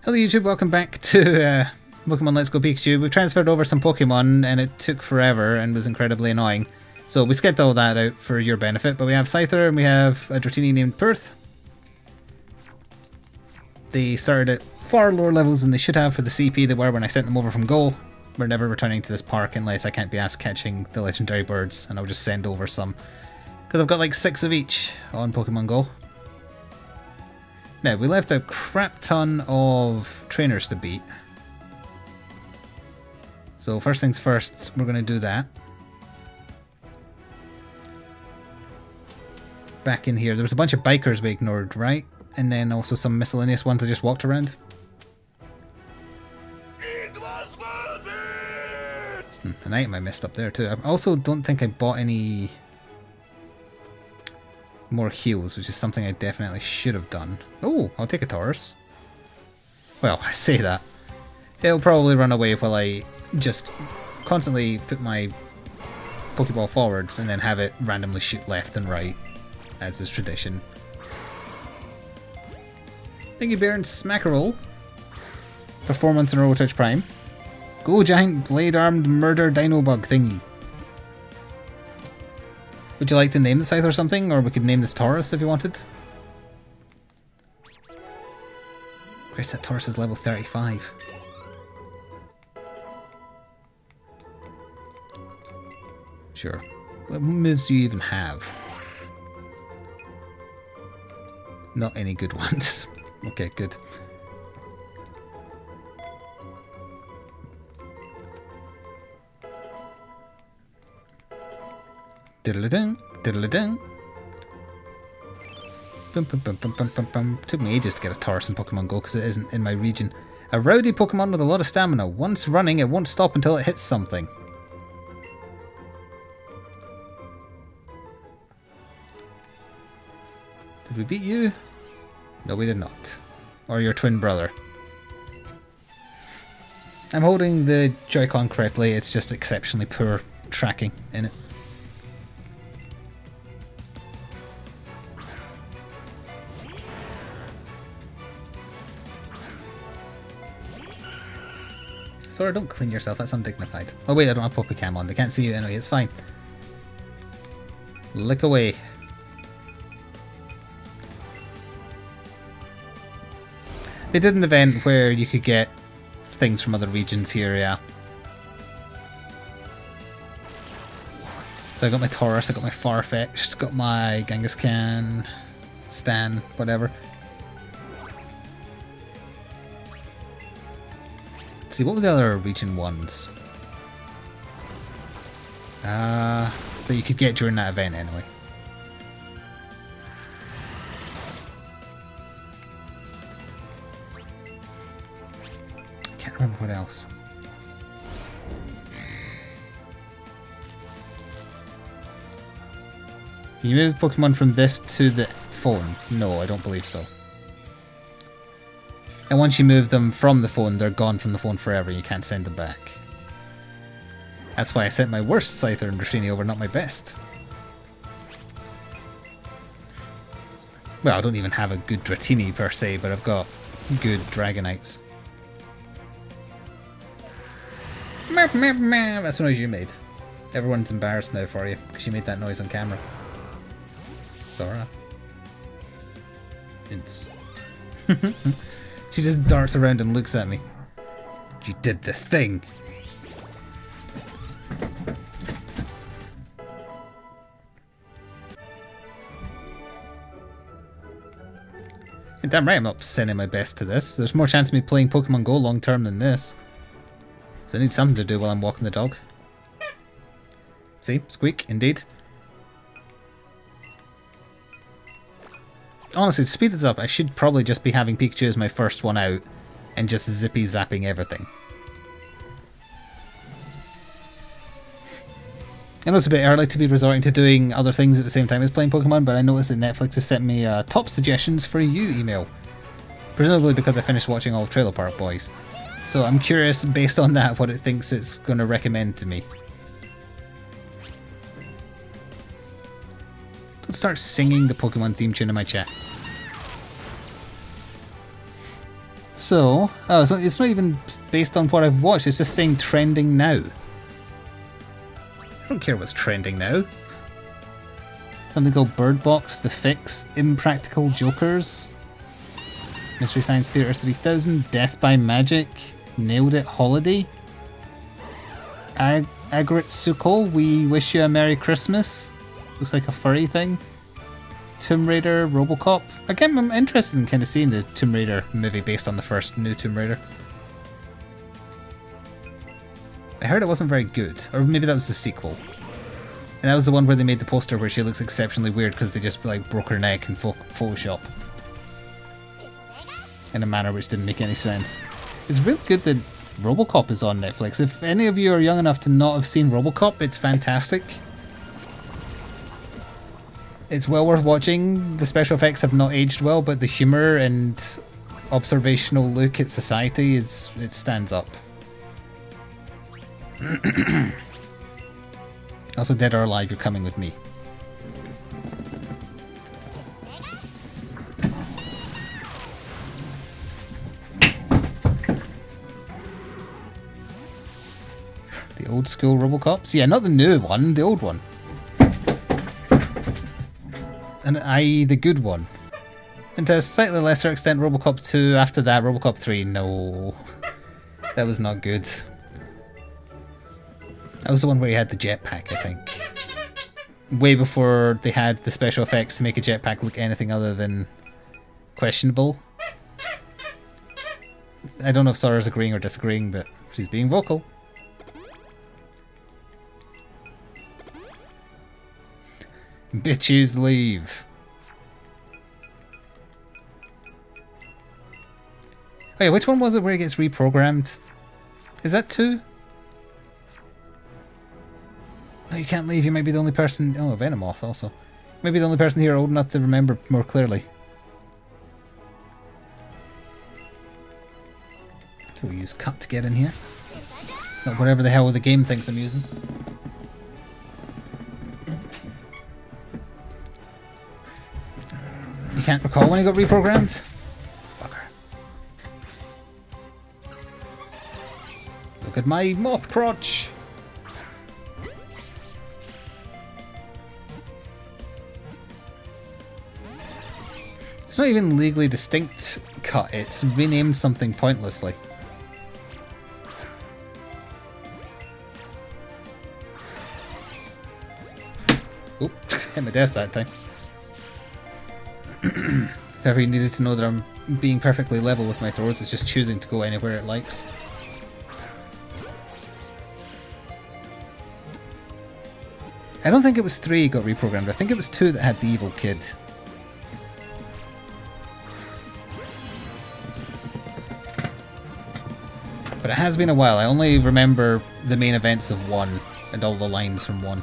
Hello YouTube, welcome back to Pokemon Let's Go Pikachu. We've transferred over some Pokemon and it took forever and was incredibly annoying. So we skipped all that out for your benefit, but we have Scyther and we have a Dratini named Perth. They started at far lower levels than they should have for the CP they were when I sent them over from Go. We're never returning to this park unless I can't be asked catching the legendary birds, and I'll just send over some. Because I've got like 6 of each on Pokemon Go. Now, we left a crap ton of trainers to beat. So first things first, we're going to do that. Back in here, there was a bunch of bikers we ignored, right? And then also some miscellaneous ones I just walked around. It was worth it! An item I missed up there too. I also don't think I bought any more heals, which is something I definitely should have done. Oh, I'll take a Taurus. Well, I say that. It'll probably run away while I just constantly put my Pokeball forwards and then have it randomly shoot left and right, as is tradition. Thank you, Baron Smackerel. Performance and Touch Prime. Go giant blade-armed murder dino bug thingy. Would you like to name the Scyther or something? Or we could name this Taurus if you wanted. Christ, that Taurus is level 35. Sure. What moves do you even have? Not any good ones. Okay, good. Diddle-a-ding, diddle-a-ding. Bum, bum, bum, bum, bum, bum, bum. Took me ages to get a Taurus in Pokemon Go because it isn't in my region. A rowdy Pokemon with a lot of stamina. Once running, it won't stop until it hits something. Did we beat you? No, we did not. Or your twin brother. I'm holding the Joy-Con correctly, it's just exceptionally poor tracking in it. Sorry, don't clean yourself, that's undignified. Oh wait, I don't have Puppy Cam on, they can't see you anyway, it's fine. Lick away. They did an event where you could get things from other regions here, yeah. So I got my Taurus, I got my Farfetch'd, got my Kangaskhan, Stan, whatever. Let's see, what were the other region ones? That you could get during that event anyway. Can't remember what else. Can you move Pokemon from this to the phone? No, I don't believe so. And once you move them from the phone, they're gone from the phone forever. You can't send them back. That's why I sent my worst Scyther and Dratini over, not my best. Well, I don't even have a good Dratini per se, but I've got good Dragonites. That's the noise you made. Everyone's embarrassed now for you because you made that noise on camera. Sora. It's she just darts around and looks at me. You did the thing. And damn right I'm not sending my best to this. There's more chance of me playing Pokemon Go long term than this. So I need something to do while I'm walking the dog. See? Squeak, indeed. Honestly, to speed this up, I should probably just be having Pikachu as my first one out and just zippy zapping everything. I know it's a bit early to be resorting to doing other things at the same time as playing Pokemon, but I noticed that Netflix has sent me top suggestions for you email. Presumably because I finished watching all of Trailer Park Boys. So I'm curious, based on that, what it thinks it's going to recommend to me. Don't start singing the Pokemon theme tune in my chat. So, oh, so it's not even based on what I've watched, it's just saying trending now. I don't care what's trending now. Something called Bird Box, The Fix, Impractical Jokers, Mystery Science Theater 3000, Death by Magic, Nailed It Holiday, Agritsuko, We Wish You a Merry Christmas, looks like a furry thing, Tomb Raider, Robocop. Again, I'm interested in kind of seeing the Tomb Raider movie based on the first new Tomb Raider. I heard it wasn't very good, or maybe that was the sequel. And that was the one where they made the poster where she looks exceptionally weird because they just like broke her neck in Photoshop. In a manner which didn't make any sense. It's really good that Robocop is on Netflix. If any of you are young enough to not have seen Robocop, it's fantastic. It's well worth watching. The special effects have not aged well, but the humour and observational look at society, it stands up. Also, Dead or Alive, You're Coming With Me. The old school Robocops? Yeah, not the new one, the old one. And i.e. the good one. And to a slightly lesser extent Robocop 2, after that Robocop 3, no. That was not good. That was the one where he had the jetpack, I think. Way before they had the special effects to make a jetpack look anything other than questionable. I don't know if Sora's agreeing or disagreeing, but she's being vocal. Bitches leave. Oh yeah, which one was it where he gets reprogrammed? Is that 2? No, you can't leave. You might be the only person... Oh, Venomoth also. Maybe the only person here old enough to remember more clearly. So we use cut to get in here. Not whatever the hell the game thinks I'm using. You can't recall when he got reprogrammed? Fucker. Look at my moth crotch! It's not even legally distinct cut, it's renamed something pointlessly. Oop, hit my desk that time. If ever you needed to know that I'm being perfectly level with my throws, it's just choosing to go anywhere it likes. I don't think it was 3 got reprogrammed, I think it was 2 that had the evil kid. But it has been a while, I only remember the main events of 1 and all the lines from 1.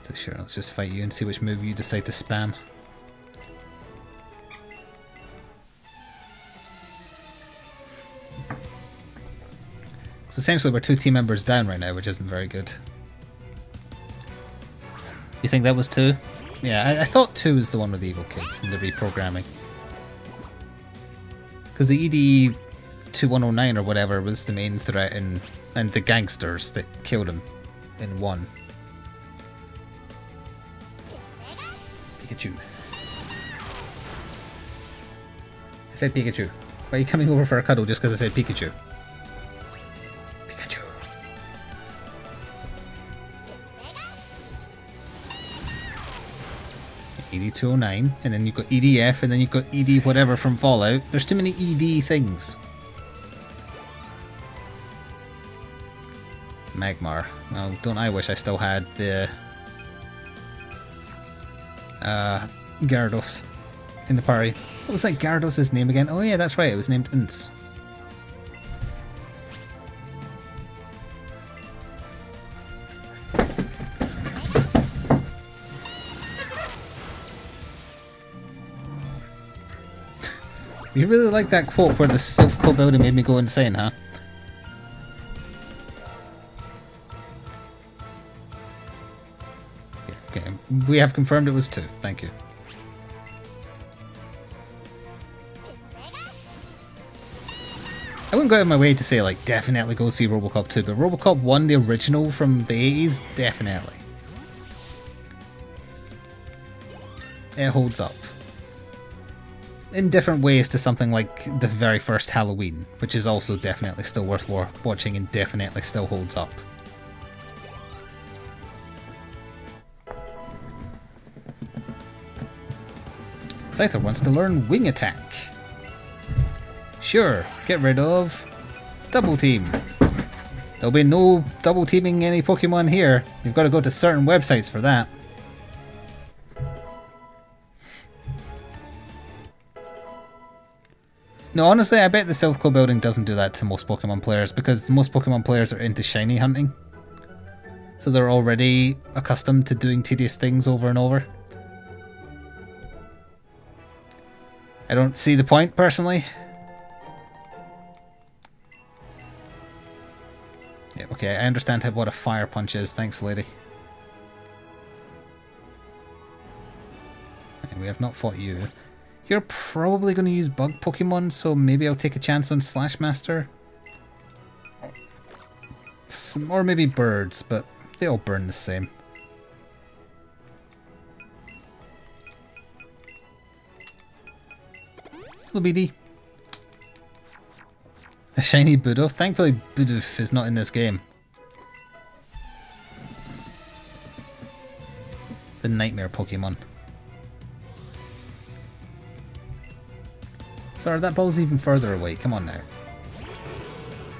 So sure, let's just fight you and see which move you decide to spam. So essentially we're 2 team members down right now, which isn't very good. You think that was 2? Yeah, I thought 2 was the one with the evil kid and the reprogramming. Because the ED 2109 or whatever was the main threat and the gangsters that killed him in 1. Pikachu. I said Pikachu. Why are you coming over for a cuddle just because I said Pikachu? Pikachu. 8209, and then you've got EDF, and then you've got ED whatever from Fallout. There's too many ED things. Magmar. Well, don't I wish I still had the Gyarados in the party. What was that Gyarados' name again? Oh yeah, that's right, it was named Unce. You really like that quote where the Silph building made me go insane, huh? Okay, we have confirmed it was 2. Thank you. I wouldn't go out of my way to say, like, definitely go see Robocop 2, but Robocop 1, the original from the 80s, definitely. It holds up. In different ways to something like the very first Halloween, which is also definitely still worth watching and definitely still holds up. Scyther wants to learn Wing Attack. Sure, get rid of Double Team. There'll be no double teaming any Pokemon here. You've got to go to certain websites for that. No, honestly, I bet the South Core building doesn't do that to most Pokemon players because most Pokemon players are into shiny hunting. So they're already accustomed to doing tedious things over and over. I don't see the point, personally. Yeah, okay, I understand what a fire punch is. Thanks, lady. And we have not fought you. You're probably going to use bug Pokemon, so maybe I'll take a chance on Slash Master. Or maybe birds, but they all burn the same. Hello, BD. A shiny Bidoof? Thankfully Bidoof is not in this game. The nightmare Pokemon. Sorry, that ball's even further away. Come on now.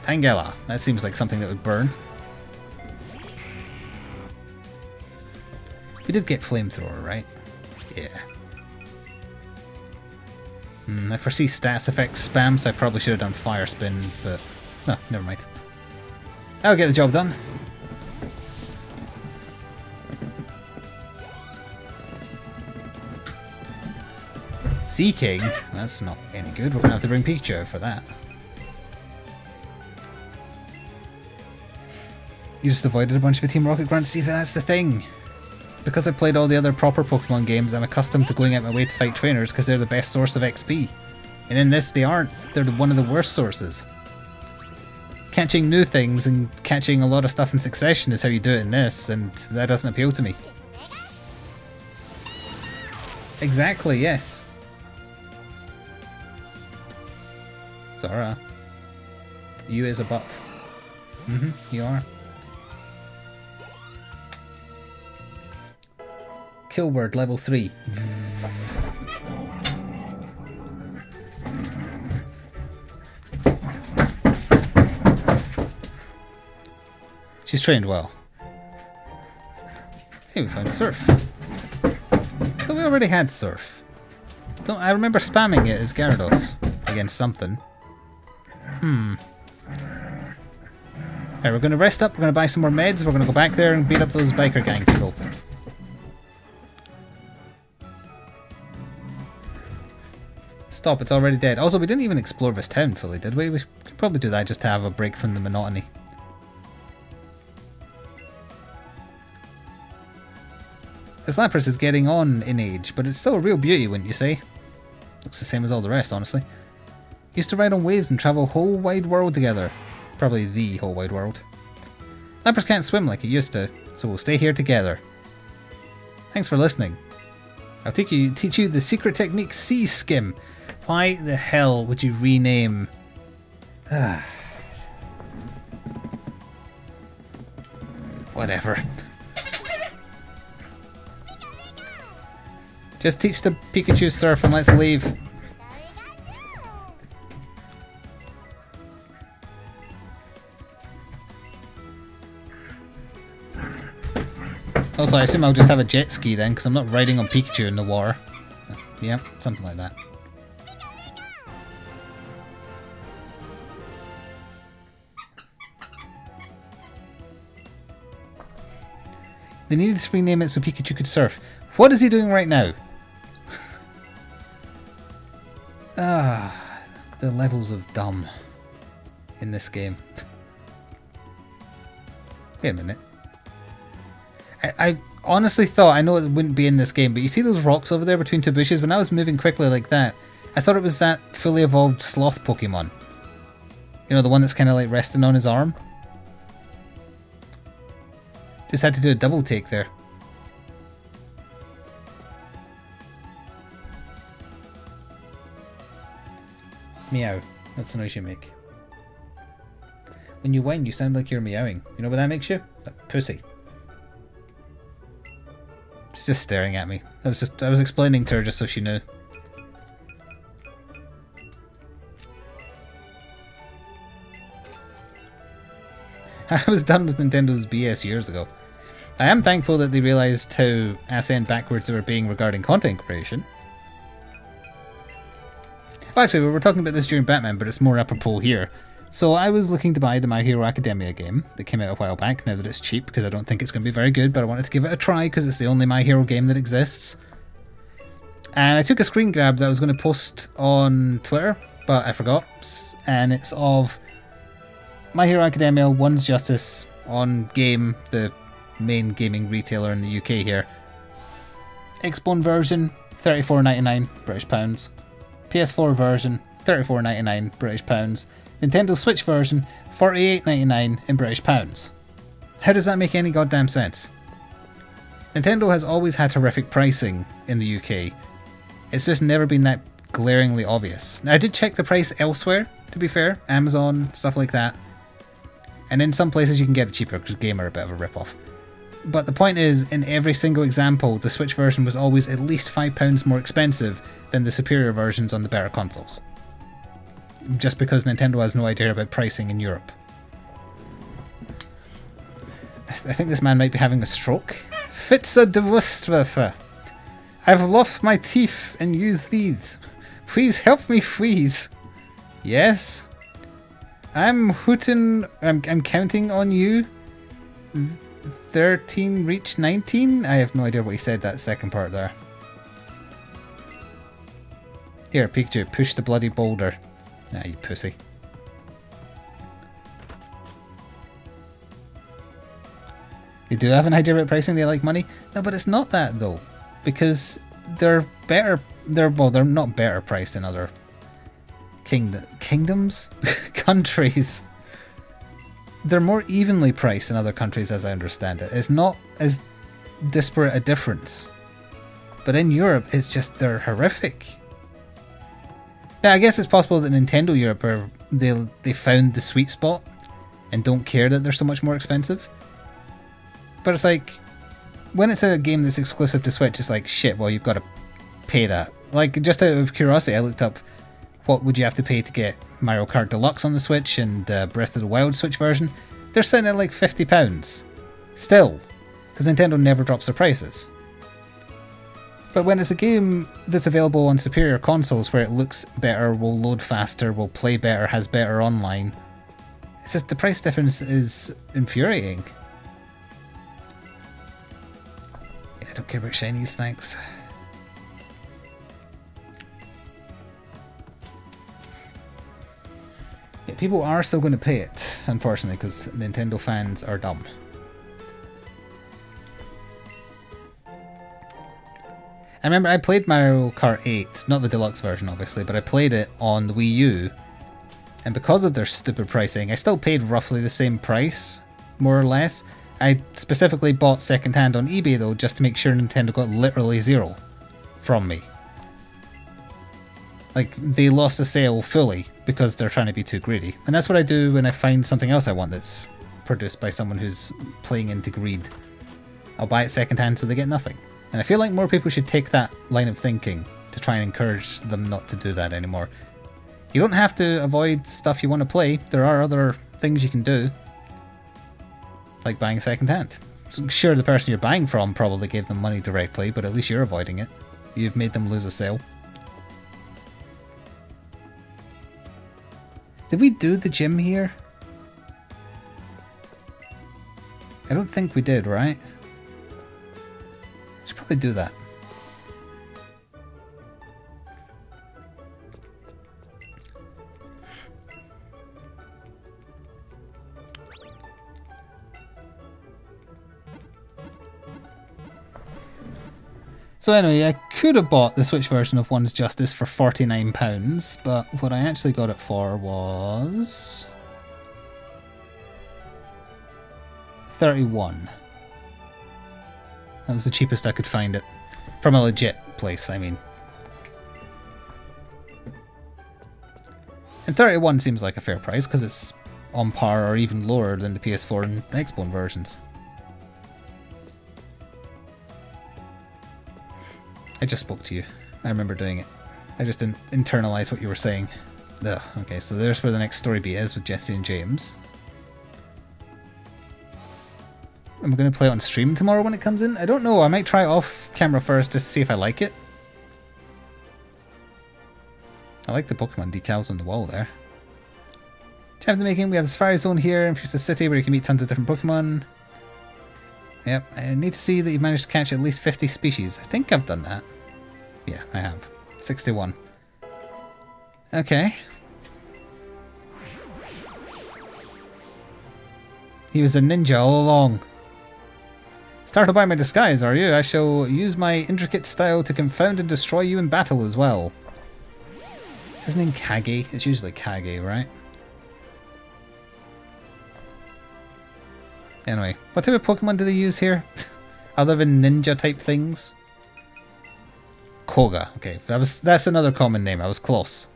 Tangela. That seems like something that would burn. We did get Flamethrower, right? Yeah. I foresee stats effect spam, so I probably should have done Fire Spin, but... no, never mind. I'll get the job done. Sea King? That's not any good. We're going to have to bring Pikachu out for that. You just avoided a bunch of the Team Rocket grunts. See, that's the thing. Because I've played all the other proper Pokemon games, I'm accustomed to going out my way to fight trainers because they're the best source of XP. And in this, they aren't. They're one of the worst sources. Catching new things and catching a lot of stuff in succession is how you do it in this, and that doesn't appeal to me. Exactly, yes. Zara. You is a butt. You are. Kill word level 3. She's trained well. Hey, we found Surf. So we already had Surf. I remember spamming it as Gyarados against something. Alright, we're going to rest up, we're going to buy some more meds, we're going to go back there and beat up those biker gang people. Stop, it's already dead. Also, we didn't even explore this town fully, did we? We could probably do that just to have a break from the monotony. This Lapras is getting on in age, but it's still a real beauty, wouldn't you say? Looks the same as all the rest, honestly. Used to ride on waves and travel a whole wide world together. Probably the whole wide world. Lapras can't swim like he used to, so we'll stay here together. Thanks for listening. I'll teach you the secret technique Sea Skim. Why the hell would you rename... Whatever. Just teach the Pikachu Surf and let's leave. Also, I assume I'll just have a jet ski then, because I'm not riding on Pikachu in the water. Yeah, something like that. They needed to rename it so Pikachu could surf. What is he doing right now? The levels of dumb in this game. Wait a minute. I honestly thought, I know it wouldn't be in this game, but you see those rocks over there between two bushes? When I was moving quickly like that, I thought it was that fully evolved sloth Pokemon. You know, the one that's kind of like resting on his arm? Just had to do a double take there. Meow. That's the noise you make. When you whine, you sound like you're meowing. You know what that makes you? That pussy. She's just staring at me. I was explaining to her just so she knew. I was done with Nintendo's BS years ago. I am thankful that they realised how ass-end backwards they were being regarding content creation. Well, actually, we were talking about this during Batman, but it's more apropos here. So I was looking to buy the My Hero Academia game that came out a while back, now that it's cheap, because I don't think it's going to be very good, but I wanted to give it a try because it's the only My Hero game that exists. And I took a screen grab that I was going to post on Twitter, but I forgot. And it's of My Hero Academia One's Justice on Game, the main gaming retailer in the UK here. Xbone version, £34.99 British pounds. PS4 version, £34.99 British pounds. Nintendo Switch version, £48.99 in British pounds. How does that make any goddamn sense? Nintendo has always had horrific pricing in the UK. It's just never been that glaringly obvious. Now, I did check the price elsewhere, to be fair, Amazon, stuff like that. And in some places you can get it cheaper because Game are a bit of a rip-off. But the point is, in every single example, the Switch version was always at least £5 more expensive than the superior versions on the better consoles. Just because Nintendo has no idea about pricing in Europe. I think this man might be having a stroke. Fitza de I've lost my teeth and use these. Please help me freeze. Yes? I'm counting on you. 13 reach 19? I have no idea what he said that second part there. Here, Pikachu, push the bloody boulder. Ah, you pussy. They do have an idea about pricing, they like money. No, but it's not that though. Because they're better, they're not better priced in other kingdoms? Countries. They're more evenly priced in other countries as I understand it. It's not as disparate a difference. But in Europe, it's just, they're horrific. Yeah, I guess it's possible that Nintendo Europe they found the sweet spot and don't care that they're so much more expensive. But it's like, when it's a game that's exclusive to Switch, it's like, shit, well, you've got to pay that. Like, just out of curiosity, I looked up what would you have to pay to get Mario Kart Deluxe on the Switch and Breath of the Wild Switch version. They're sitting at like £50. Still, because Nintendo never drops their prices. But when it's a game that's available on superior consoles where it looks better, will load faster, will play better, has better online, it's just the price difference is infuriating. Yeah, I don't care about shinies, thanks. Yeah, people are still going to pay it, unfortunately, because Nintendo fans are dumb. I remember I played Mario Kart 8, not the deluxe version obviously, but I played it on the Wii U, and because of their stupid pricing, I still paid roughly the same price, more or less. I specifically bought second-hand on eBay though, just to make sure Nintendo got literally zero from me. Like, they lost the sale fully because they're trying to be too greedy. And that's what I do when I find something else I want that's produced by someone who's playing into greed. I'll buy it second-hand so they get nothing. And I feel like more people should take that line of thinking to try and encourage them not to do that anymore. You don't have to avoid stuff you want to play. There are other things you can do. Like buying second-hand. So sure, the person you're buying from probably gave them money directly, but at least you're avoiding it. You've made them lose a sale. Did we do the gym here? I don't think we did, right? Should probably do that. So anyway, I could have bought the Switch version of One's Justice for £49, but what I actually got it for was 31. That was the cheapest I could find it. From a legit place, I mean. And 31 seems like a fair price because it's on par or even lower than the PS4 and Xbox versions. I just spoke to you. I remember doing it. I just didn't internalize what you were saying. Ugh, okay, so there's where the next story beat is with Jesse and James. I'm going to play it on stream tomorrow when it comes in. I don't know, I might try it off camera first just to see if I like it. I like the Pokemon decals on the wall there. Champ the making, we have the Safari Zone here in Fuchsia City where you can meet tons of different Pokemon. Yep, I need to see that you've managed to catch at least 50 species. I think I've done that. Yeah, I have. 61. Okay. He was a ninja all along. Startled by my disguise, are you? I shall use my intricate style to confound and destroy you in battle as well. Is his name Kage? It's usually Kage, right? Anyway, what type of Pokemon do they use here? Other than ninja type things? Koga. Okay, that's another common name. I was close.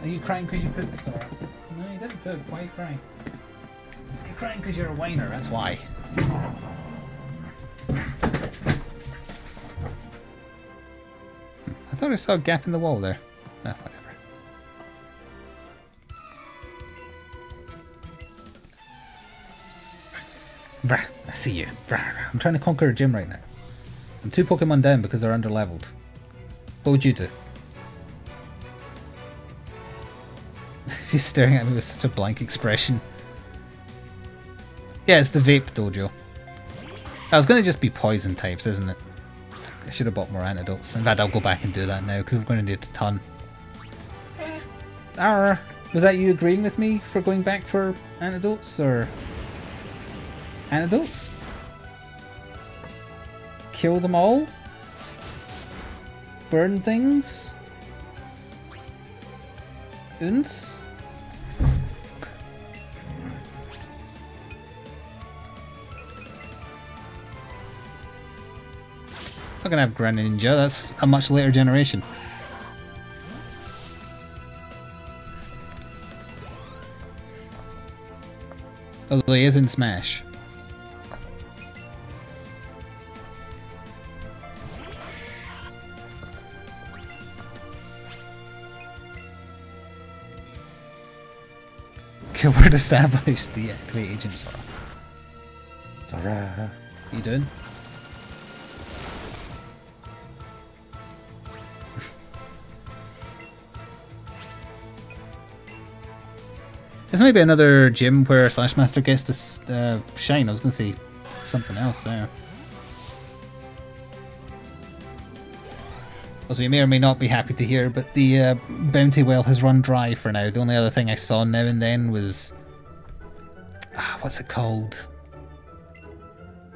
Are you crying because you pooped, Sora? No, you didn't poop. Why are you crying? You're crying because you're a whiner. That's why. I thought I saw a gap in the wall there. Ah, whatever. Brah, I see you. Brah, I'm trying to conquer a gym right now. I'm 2 Pokemon down because they're underleveled. What would you do? She's staring at me with such a blank expression. Yeah, it's the Vape Dojo. I was going to just be poison types, isn't it? I should have bought more antidotes. In fact, I'll go back and do that now because we're going to need a ton. Arr! Was that you agreeing with me for going back for antidotes, or... Antidotes? Kill them all? Burn things? Unce? Not gonna have Greninja, that's a much later generation. Although he is in Smash. Keyword established. Deactivate Agent Sora. Sora. You doing? This might be another gym where Slash Master gets to shine. I was going to say something else there. Also, you may or may not be happy to hear, but the bounty well has run dry for now. The only other thing I saw now and then was... what's it called?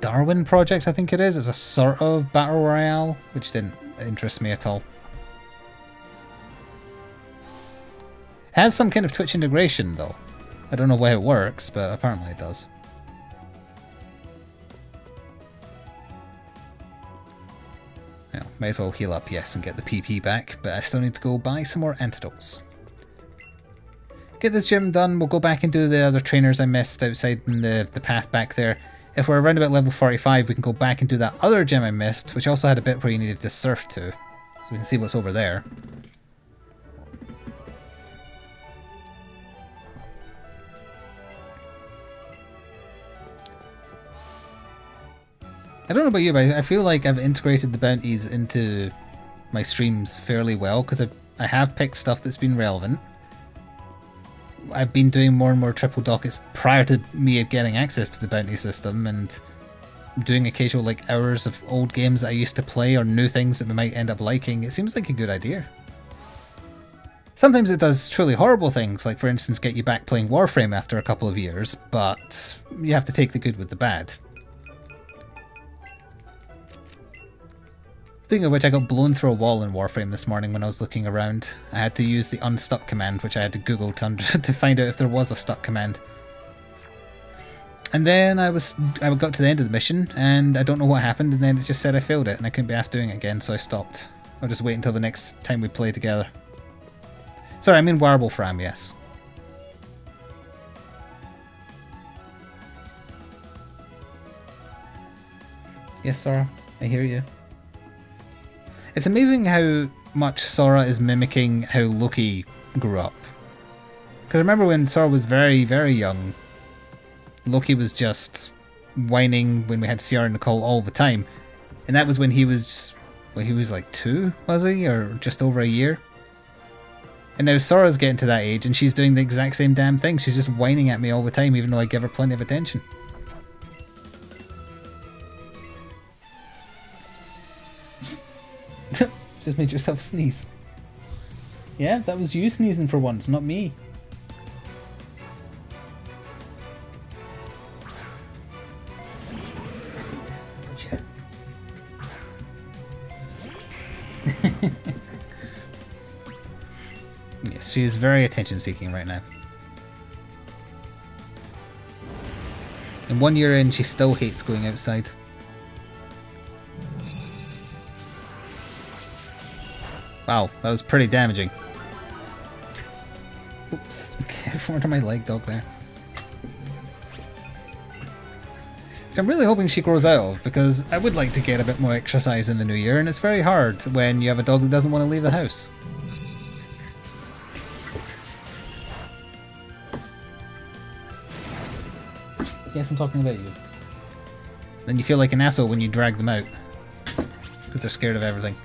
Darwin Project, I think it is. It's a sort of Battle Royale, which didn't interest me at all. It has some kind of Twitch integration, though. I don't know why it works, but apparently it does. Well, may as well heal up, yes, and get the PP back, but I still need to go buy some more antidotes. Get this gym done, we'll go back and do the other trainers I missed outside in the path back there. If we're around about level 45, we can go back and do that other gym I missed, which also had a bit where you needed to surf to. So we can see what's over there. I don't know about you, but I feel like I've integrated the bounties into my streams fairly well, because I have picked stuff that's been relevant. I've been doing more and more triple dockets prior to me getting access to the bounty system, and doing occasional like hours of old games that I used to play or new things that we might end up liking. It seems like a good idea. Sometimes it does truly horrible things, like for instance get you back playing Warframe after a couple of years, but you have to take the good with the bad. Speaking of which, I got blown through a wall in Warframe this morning when I was looking around. I had to use the unstuck command, which I had to Google to, to find out if there was a stuck command. And then I got to the end of the mission, and I don't know what happened, and then it just said I failed it, and I couldn't be asked doing it again, so I stopped. I'll just wait until the next time we play together. Sorry, I'm in Warblefram, yes. Yes, Sora, I hear you. It's amazing how much Sora is mimicking how Loki grew up. Because remember when Sora was very, very young, Loki was just whining when we had Sierra and Nicole all the time. And that was when he was, well, he was like 2, was he? Or just over a year? And now Sora's getting to that age and she's doing the exact same damn thing. She's just whining at me all the time even though I give her plenty of attention. Just made yourself sneeze. Yeah, that was you sneezing for once, not me. Yes, she is very attention-seeking right now. And 1 year in, she still hates going outside. Wow, that was pretty damaging. Oops, careful under my leg, dog there. Which I'm really hoping she grows out of, because I would like to get a bit more exercise in the new year, and it's very hard when you have a dog that doesn't want to leave the house. Yes, I'm talking about you. Then you feel like an asshole when you drag them out, because they're scared of everything.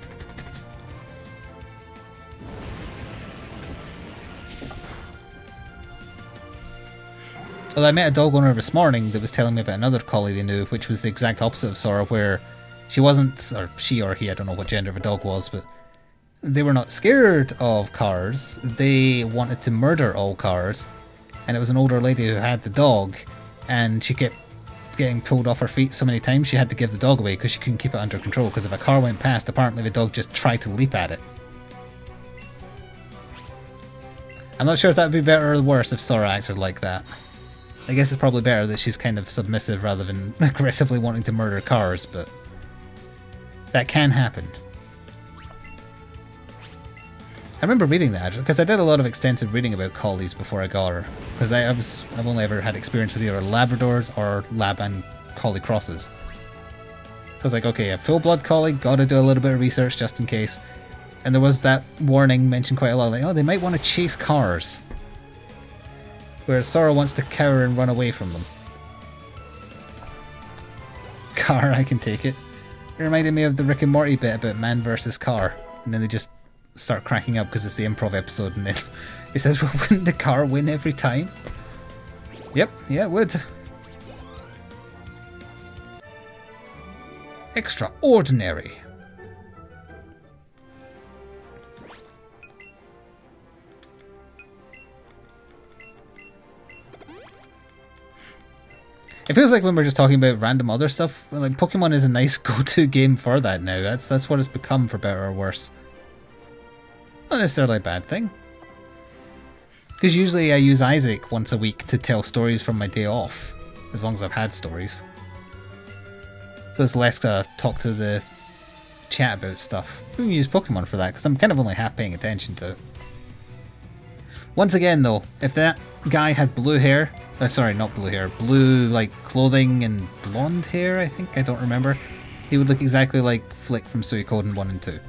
Well, I met a dog owner this morning that was telling me about another collie they knew, which was the exact opposite of Sora, where she wasn't, or she or he, I don't know what gender of a dog was, but they were not scared of cars. They wanted to murder all cars, and it was an older lady who had the dog, and she kept getting pulled off her feet so many times she had to give the dog away because she couldn't keep it under control, because if a car went past, apparently the dog just tried to leap at it. I'm not sure if that would be better or worse if Sora acted like that. I guess it's probably better that she's kind of submissive rather than aggressively wanting to murder cars, but that can happen. I remember reading that, because I did a lot of extensive reading about collies before I got her, because I've only ever had experience with either Labradors or Lab and Collie crosses. I was like, okay, a full-blood collie, gotta do a little bit of research just in case. And there was that warning mentioned quite a lot, like, oh, they might want to chase cars. Whereas Sora wants to cower and run away from them. Car, I can take it. It reminded me of the Rick and Morty bit about man versus car. And then they just start cracking up because it's the improv episode, and then he says, well, wouldn't the car win every time? Yep, yeah, it would. Extraordinary. It feels like when we're just talking about random other stuff, like Pokemon is a nice go-to game for that now. That's what it's become, for better or worse. Not necessarily a bad thing. Because usually I use Isaac once a week to tell stories from my day off, as long as I've had stories. So it's less to talk to the chat about stuff. We can use Pokemon for that, because I'm kind of only half paying attention to it. Once again though, if that guy had blue hair, sorry, not blue hair, blue like clothing and blonde hair, I think, I don't remember, he would look exactly like Flik from Suikoden 1 and 2.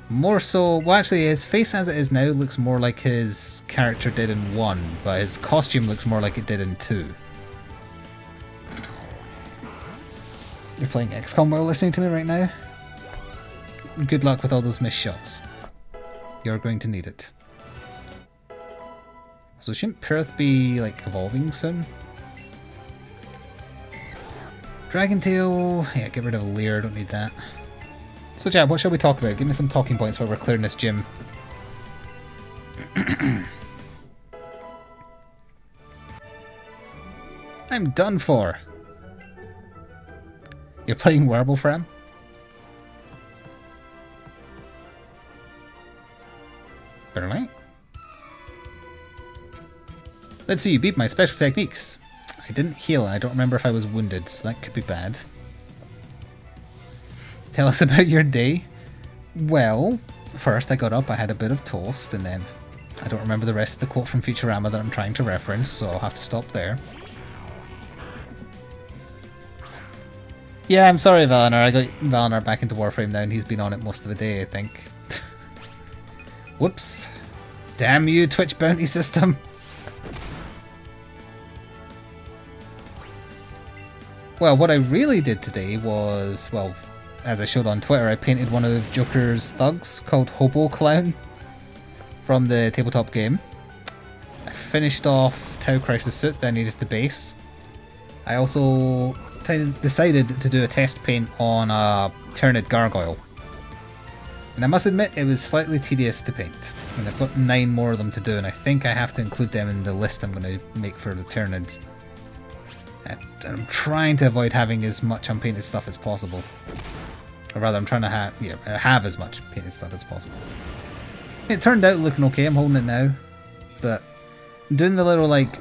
More so, well actually his face as it is now looks more like his character did in 1, but his costume looks more like it did in 2. You're playing XCOM while listening to me right now? Good luck with all those missed shots. You're going to need it. So shouldn't Perth be like evolving soon? Dragon Tail, yeah, get rid of Leer, don't need that. So Jab, what shall we talk about? Give me some talking points while we're clearing this gym. I'm done for. You're playing Werble Fram? Better night. Let's see, you beat my special techniques. I didn't heal and I don't remember if I was wounded, so that could be bad. Tell us about your day. Well, first I got up, I had a bit of toast, and then I don't remember the rest of the quote from Futurama that I'm trying to reference, so I'll have to stop there. Yeah, I'm sorry, Valinor. I got Valinor back into Warframe now, and he's been on it most of the day, I think. Whoops. Damn you, Twitch bounty system. Well, what I really did today was, well, as I showed on Twitter, I painted one of Joker's thugs called Hobo Clown from the tabletop game. I finished off Tau Crisis suit that I needed to base. I also decided to do a test paint on a Tyrannid Gargoyle. And I must admit, it was slightly tedious to paint. And I've got 9 more of them to do, and I think I have to include them in the list I'm going to make for the Tyrannids. And I'm trying to avoid having as much unpainted stuff as possible. Or rather, I'm trying to have as much painted stuff as possible. It turned out looking okay, I'm holding it now. But doing the little, like,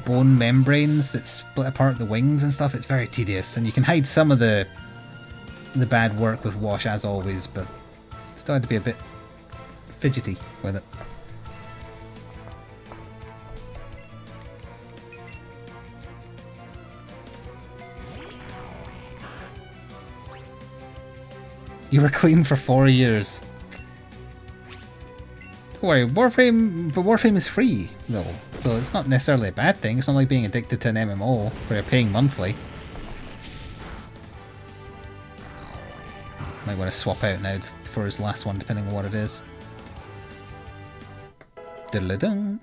bone membranes that split apart the wings and stuff, it's very tedious. And you can hide some of the bad work with wash, as always, but still had to be a bit fidgety with it. You were clean for 4 years. Don't worry, Warframe is free, though, so it's not necessarily a bad thing. It's not like being addicted to an MMO where you're paying monthly. Might want to swap out now for his last one, depending on what it is. Diddle-a-dung.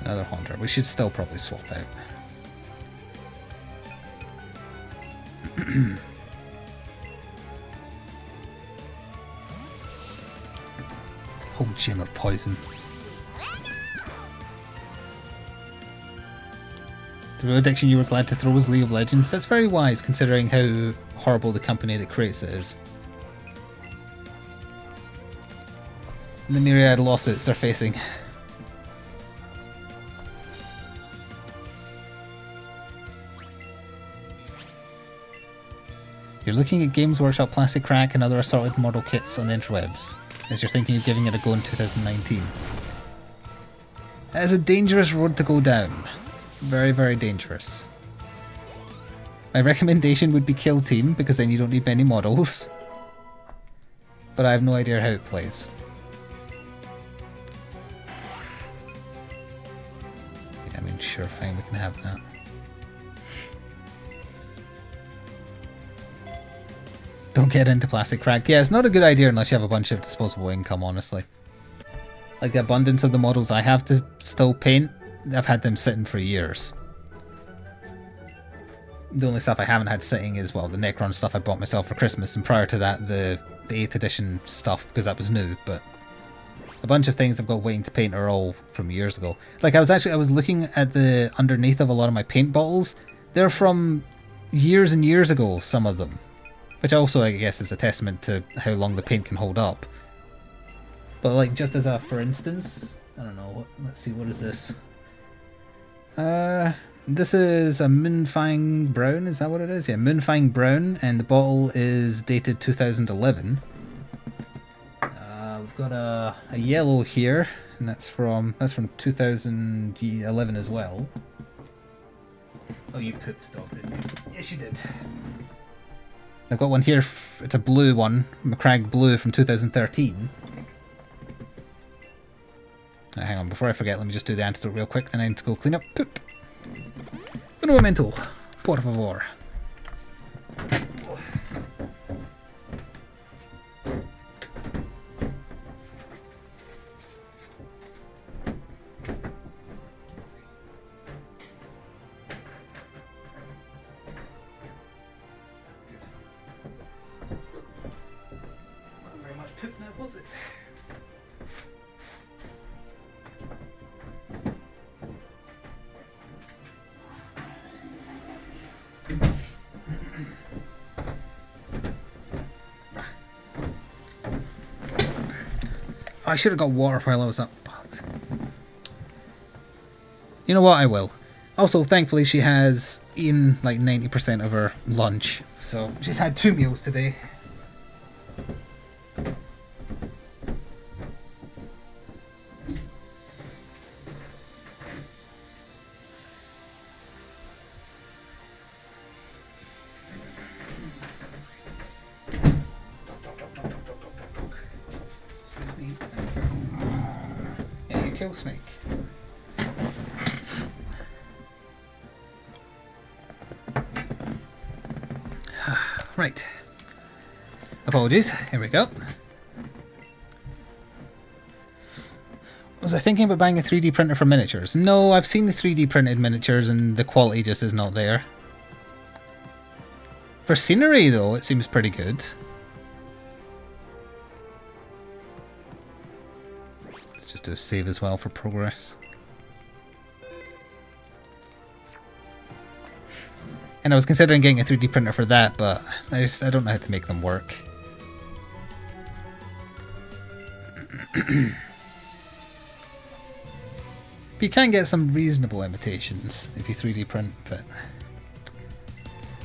Another Haunter. We should still probably swap out. Whole gym of poison. The real addiction you were glad to throw was League of Legends. That's very wise, considering how horrible the company that creates it is. And the myriad lawsuits they're facing. You're looking at Games Workshop Plastic Crack and other assorted model kits on the interwebs, as you're thinking of giving it a go in 2019. That is a dangerous road to go down. Very, very dangerous. My recommendation would be Kill Team, because then you don't need many models. But I have no idea how it plays. Yeah, I mean, sure, fine, we can have that. Don't get into Plastic Crack. Yeah, it's not a good idea unless you have a bunch of disposable income, honestly. Like the abundance of the models I have to still paint, I've had them sitting for years. The only stuff I haven't had sitting is, well, the Necron stuff I bought myself for Christmas, and prior to that, the 8th edition stuff, because that was new, but a bunch of things I've got waiting to paint are all from years ago. Like, I was looking at the underneath of a lot of my paint bottles. They're from years and years ago, some of them. Which also, I guess, is a testament to how long the paint can hold up. But, like, just as a for instance, I don't know, let's see, what is this? This is a Moonfang Brown, is that what it is? Yeah, Moonfang Brown, and the bottle is dated 2011. We've got a yellow here, and that's from 2011 as well. Oh, you pooped, dog, didn't you? Yes, you did. I've got one here, it's a blue one, Macragge Blue from 2013. Right, hang on, before I forget, let me just do the antidote real quick, then I need to go clean up poop. Un momento, por favor. I should have got water while I was up. You know what? I will. Also, thankfully, she has eaten like 90% of her lunch. So she's had 2 meals today. Yeah, you kill Snake. Right. Apologies. Here we go. Was I thinking about buying a 3D printer for miniatures? No, I've seen the 3D printed miniatures and the quality just is not there. For scenery though, it seems pretty good. Let's just do a save as well for progress. And I was considering getting a 3D printer for that, but I don't know how to make them work. But you can get some reasonable imitations if you 3D print, but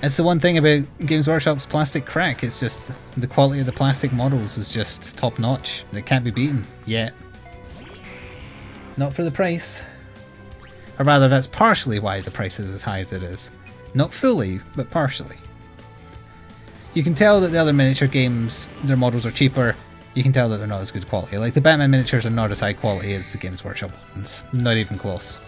it's the one thing about Games Workshop's plastic crack, it's just the quality of the plastic models is just top notch. They can't be beaten yet. Not for the price. Or rather, that's partially why the price is as high as it is. Not fully, but partially. You can tell that the other miniature games, their models are cheaper. You can tell that they're not as good quality. Like the Batman miniatures are not as high quality as the Games Workshop ones. Not even close.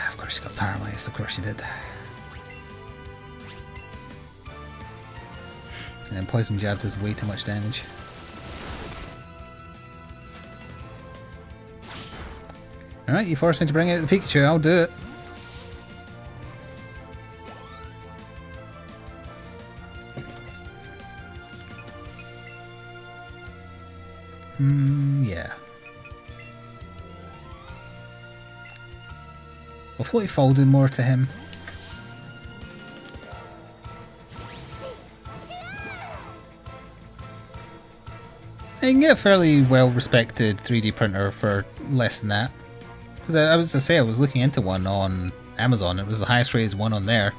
Of course she got paralyzed, of course she did. And then Poison Jab does way too much damage. Alright, you forced me to bring out the Pikachu, I'll do it. Yeah. Well, Flik folded more to him. You can get a fairly well-respected 3D printer for less than that. Because I was looking into one on Amazon. It was the highest rated one on there.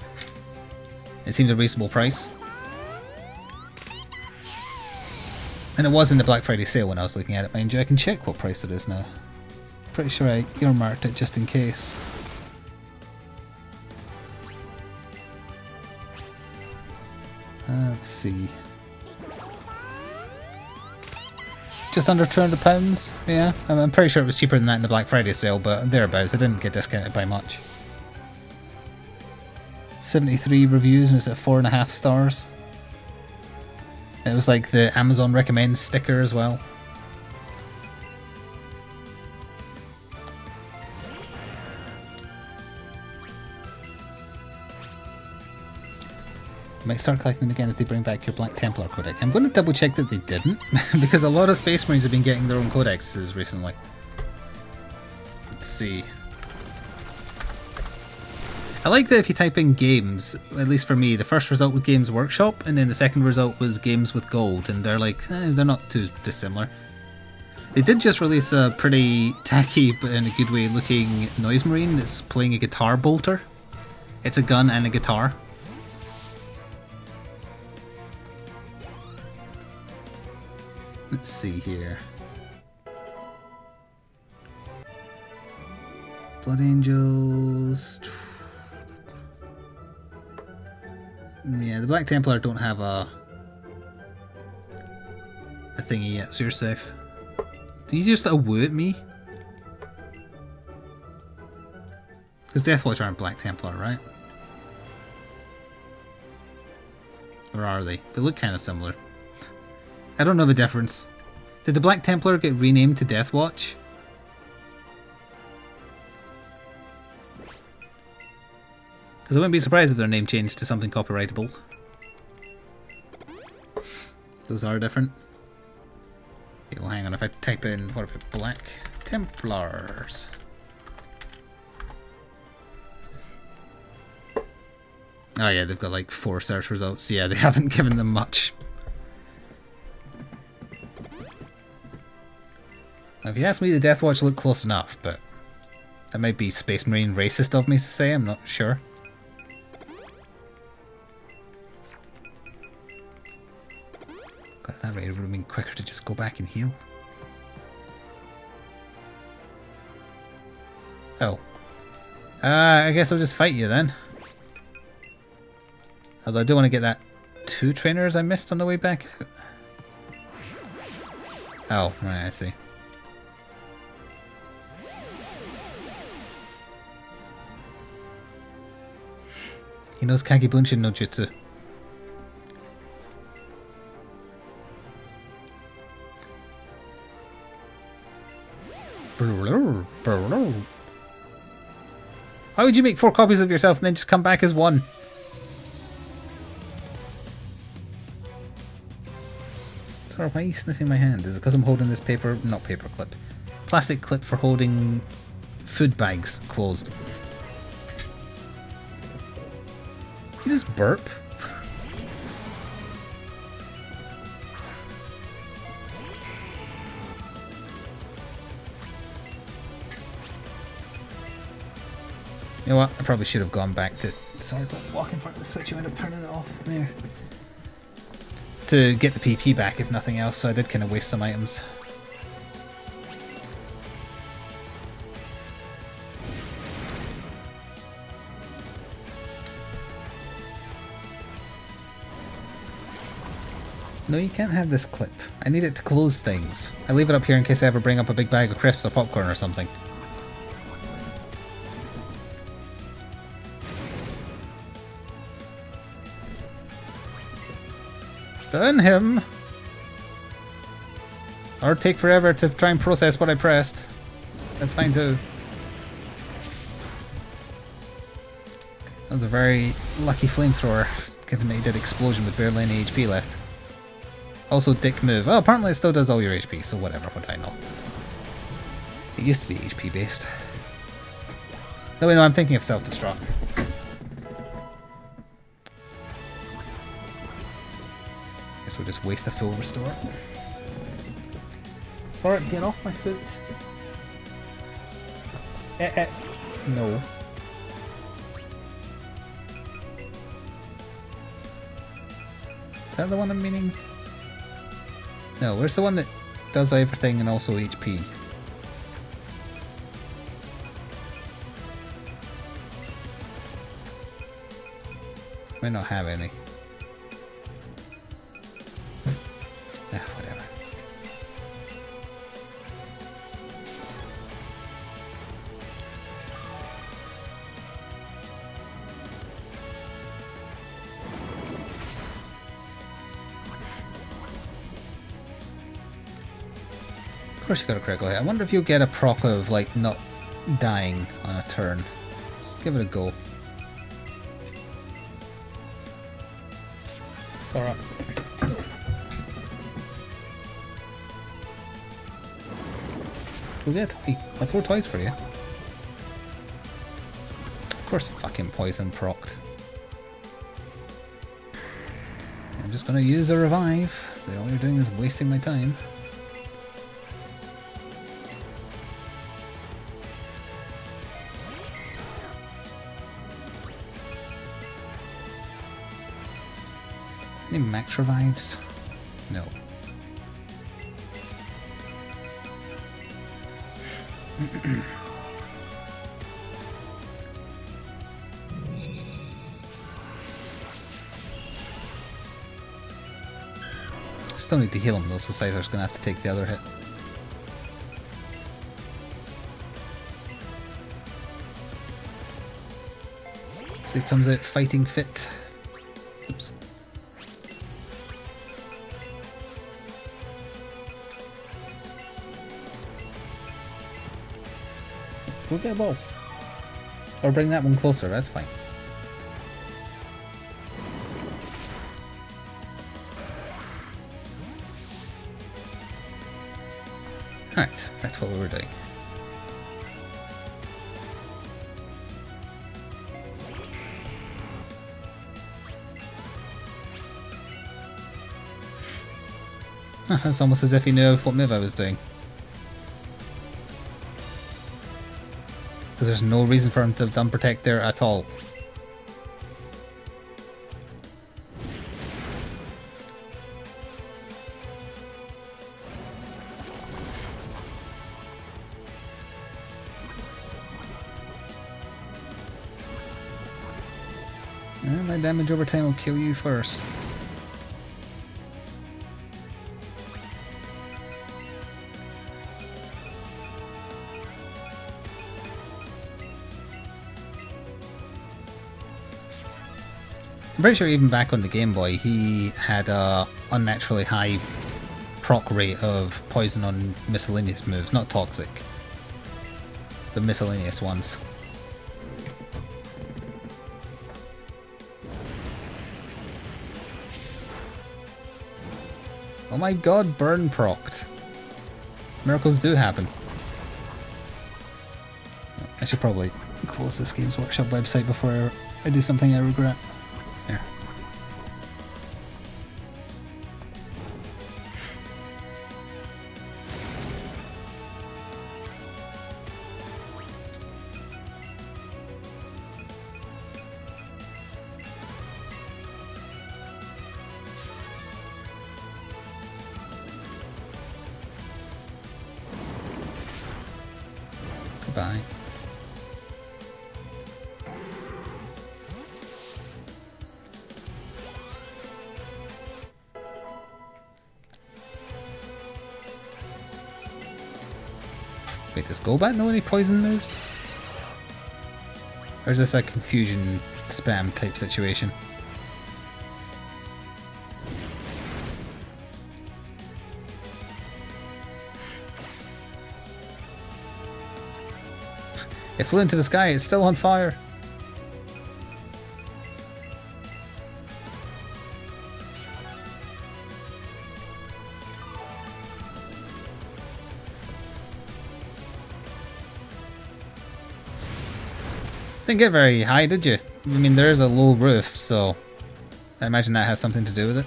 It seemed a reasonable price. And it was in the Black Friday sale when I was looking at it, mind you. I can check what price it is now. Pretty sure I earmarked it just in case. Let's see. Just under £200, yeah. I'm pretty sure it was cheaper than that in the Black Friday sale, but thereabouts. I didn't get discounted by much. 73 reviews and it's at 4.5 stars. And it was like the Amazon recommends sticker as well. You might start collecting again if they bring back your Black Templar Codex. I'm going to double check that they didn't, because a lot of Space Marines have been getting their own codexes recently. Let's see. I like that if you type in games, at least for me, the first result was Games Workshop, and then the second result was Games with Gold, and they're like, they're not too dissimilar. They did just release a pretty tacky, but in a good way looking Noise Marine that's playing a guitar bolter. It's a gun and a guitar. Let's see here. Blood Angels. Yeah, the Black Templar don't have a thingy yet, so you're safe. Do you just woo at me? Because Deathwatch aren't Black Templar, right? Or are they? They look kind of similar. I don't know the difference. Did the Black Templar get renamed to Deathwatch? Because I wouldn't be surprised if their name changed to something copyrightable. Those are different. Okay, well hang on, if I type in, what about Black Templars? Oh yeah, they've got like 4 search results. Yeah, they haven't given them much. Now, if you ask me, the Death Watch look close enough, but that might be Space Marine racist of me to say, I'm not sure. God, at that rate it would have been quicker to just go back and heal. Oh. I guess I'll just fight you then. Although I do want to get that 2 trainers I missed on the way back out. Oh, right, I see. He knows Kagebunshin no Jutsu. Why would you make 4 copies of yourself and then just come back as 1? Sorry, why are you sniffing my hand? Is it because I'm holding this paper? Not paper clip. Plastic clip for holding food bags closed. You just burp? You know what? I probably should have gone back to... Sorry, don't walk in front of the switch. You end up turning it off. There. To get the PP back, if nothing else, so I did kind of waste some items. No, you can't have this clip. I need it to close things. I leave it up here in case I ever bring up a big bag of crisps or popcorn or something. Burn him! Or take forever to try and process what I pressed. That's fine too. That was a very lucky flamethrower, given that he did explosion with barely any HP left. Also dick move. Well, apparently it still does all your HP, so whatever, what do I know. It used to be HP based. No, wait, no, I'm thinking of self-destruct. Guess we'll just waste a full restore. Sorry, get off my foot. No. Is that the one I'm meaning? No, where's the one that does everything and also HP? Might not have any. Whatever. Of course you got a critical hit. I wonder if you'll get a proc of, like, not dying on a turn. Let's give it a go. It's alright. Go get a toy. I'll throw toys for you. Of course fucking poison procced. I'm just gonna use a revive, so all you're doing is wasting my time. Any max revives? No. Still need to heal him though, so Scyther's gonna have to take the other hit. So he comes out fighting fit. Oops. We'll get a ball. Or bring that one closer, that's fine. Alright, that's what we were doing. It's almost as if he knew what move I was doing. Because there's no reason for him to have done Protect there at all. My damage over time will kill you first. I'm pretty sure even back on the Game Boy he had a unnaturally high proc rate of poison on miscellaneous moves, not toxic, but miscellaneous ones. Oh my god, burn procced. Miracles do happen. I should probably close this Games Workshop website before I do something I regret. There. Goodbye. Wait, does Golbat know any poison moves? Or is this a confusion spam type situation? It flew into the sky, it's still on fire. Didn't get very high, did you? I mean, there is a low roof, so I imagine that has something to do with it.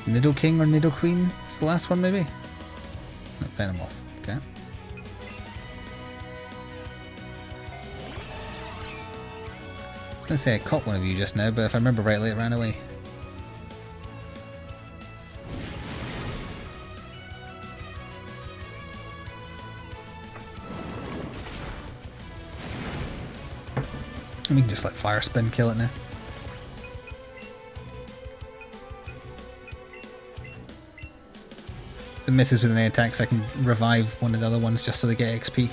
Nido King or Nido Queen is the last one, maybe? No, Venomoth, okay. I was going to say I caught one of you just now, but if I remember rightly, it ran away. And we can just let Fire Spin kill it now. If it misses with any attacks, I can revive one of the other ones just so they get XP.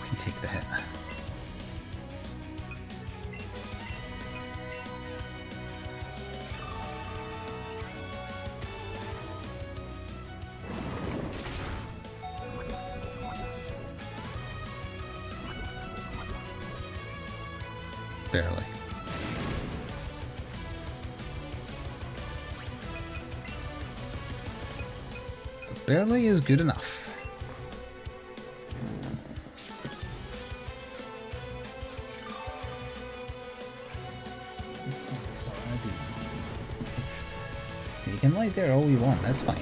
Can take the hit. Barely. But barely is good enough. You can lie there all you want, that's fine.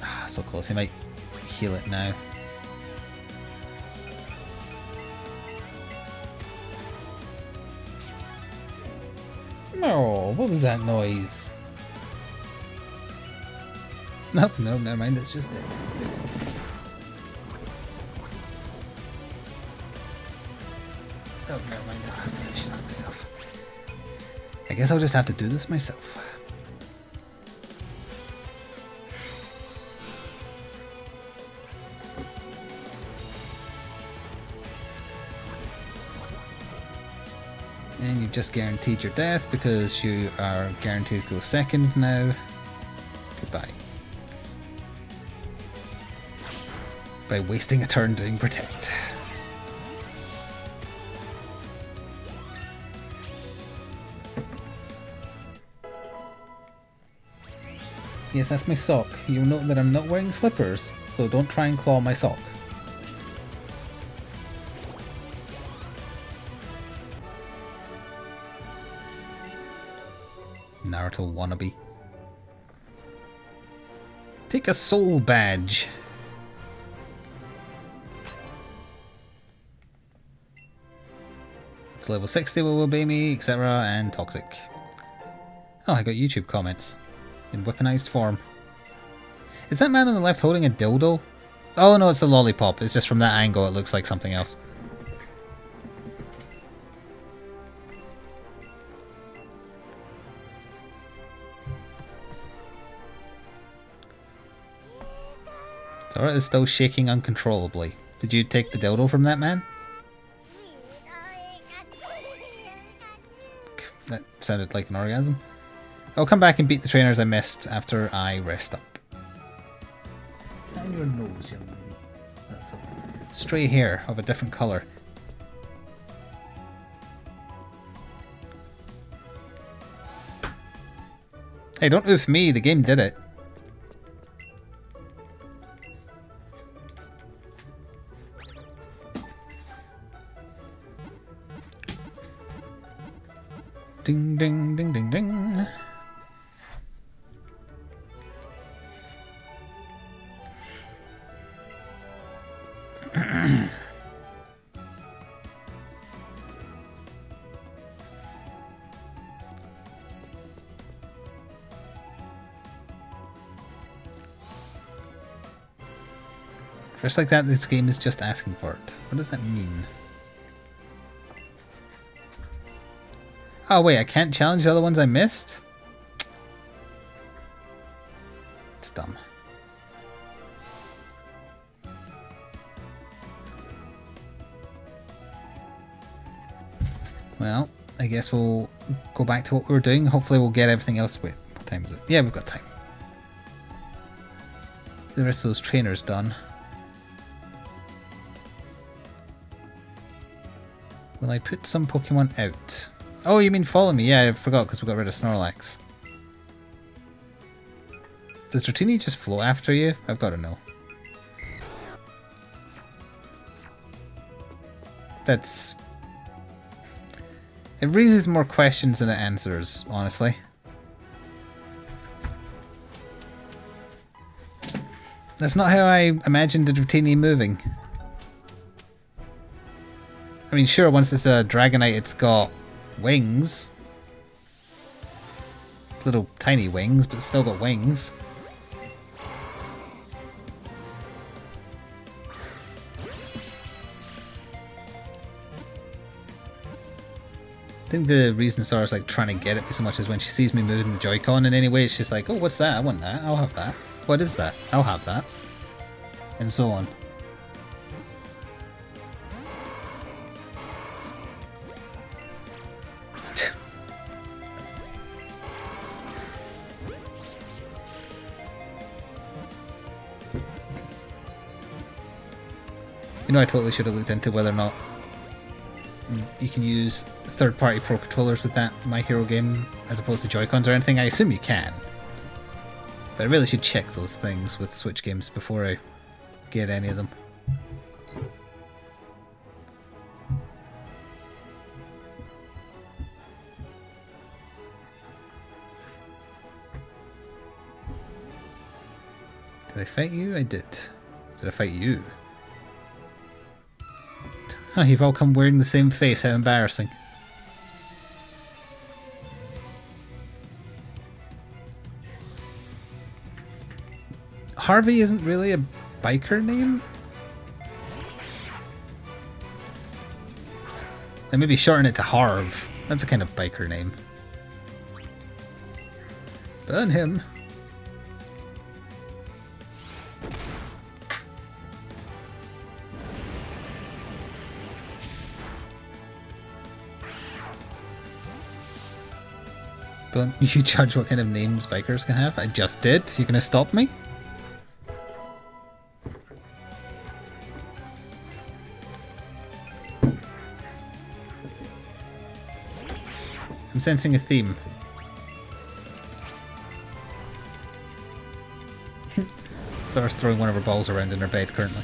Ah, so close, he might heal it now. No, what was that noise? Nope, no, never mind, it's just it. Oh, never mind, I'll have to finish it off myself. I guess I'll just have to do this myself. And you've just guaranteed your death because you are guaranteed to go second now. Goodbye. by wasting a turn doing Protect. Yes, that's my sock. You'll note that I'm not wearing slippers, so don't try and claw my sock. Naruto wannabe. Take a soul badge. To level 60 will obey me, etc. and toxic. Oh, I got YouTube comments. In weaponized form. Is that man on the left holding a dildo? Oh no, it's a lollipop. It's just from that angle it looks like something else. Zora is still shaking uncontrollably. Did you take the dildo from that man? That sounded like an orgasm. I'll come back and beat the trainers I missed after I rest up. Is that on your nose, young lady? That's a stray hair of a different colour. Hey, don't oof me, the game did it. Ding ding ding ding ding. Just like that, this game is just asking for it. What does that mean? Oh wait, I can't challenge the other ones I missed? It's dumb. Well, I guess we'll go back to what we were doing. Hopefully we'll get everything else. Wait, what time is it? Yeah, we've got time. The rest of those trainers done. Will I put some Pokemon out? Oh, you mean follow me? Yeah, I forgot because we got rid of Snorlax. Does Dratini just float after you? I've got to know. That's... It raises more questions than it answers, honestly. That's not how I imagined the Dratini moving. I mean, sure, once it's a Dragonite, it's got wings. Little tiny wings, but it's still got wings. I think the reason Sora's like trying to get at me so much is when she sees me moving the Joy-Con in any way, it's just like, oh, what's that? I want that. I'll have that. What is that? I'll have that. And so on. You know, I totally should have looked into whether or not you can use third-party Pro Controllers with that My Hero game as opposed to Joy-Cons or anything. I assume you can. But I really should check those things with Switch games before I get any of them. Did I fight you? I did. Did I fight you? Oh, you've all come wearing the same face, how embarrassing. Harvey isn't really a biker name? They maybe shorten it to Harv. That's a kind of biker name. Burn him. Don't you judge what kind of names bikers can have? I just did. You gonna stop me? sensing a theme. Sarah's throwing one of her balls around in her bed currently.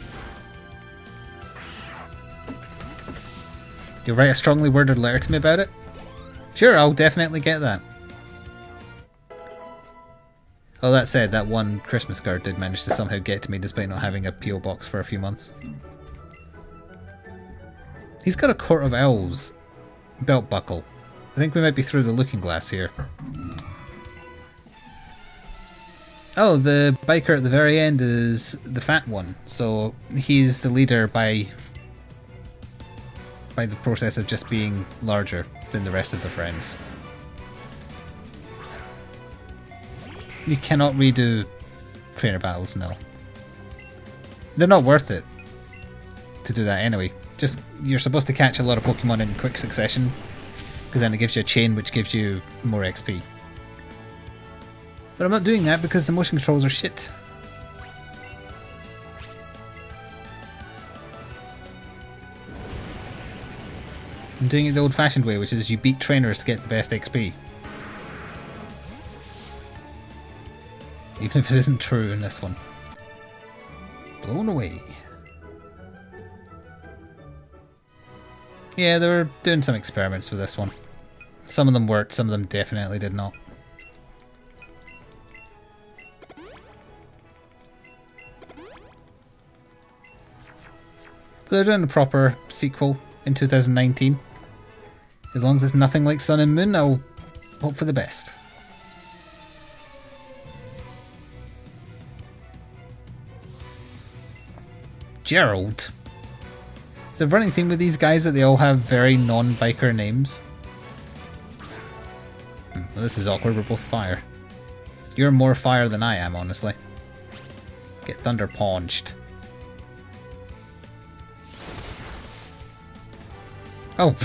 You'll write a strongly worded letter to me about it? Sure, I'll definitely get that. Oh, that said, that one Christmas card did manage to somehow get to me despite not having a P.O. box for a few months. He's got a Court of Owls belt buckle. I think we might be through the looking glass here. Oh, the biker at the very end is the fat one, so he's the leader by the process of just being larger than the rest of the friends. You cannot redo trainer battles, no. They're not worth it to do that anyway. Just, you're supposed to catch a lot of Pokemon in quick succession, because then it gives you a chain which gives you more XP. But I'm not doing that because the motion controls are shit. I'm doing it the old-fashioned way, which is you beat trainers to get the best XP. Even if it isn't true in this one. Blown away. Yeah, they were doing some experiments with this one. Some of them worked, some of them definitely did not. But they're doing a proper sequel in 2019. As long as it's nothing like Sun and Moon, I'll hope for the best. Gerald. It's a running theme with these guys that they all have very non-biker names. Well, this is awkward, we're both fire. You're more fire than I am, honestly. Get thunder punched. Oh,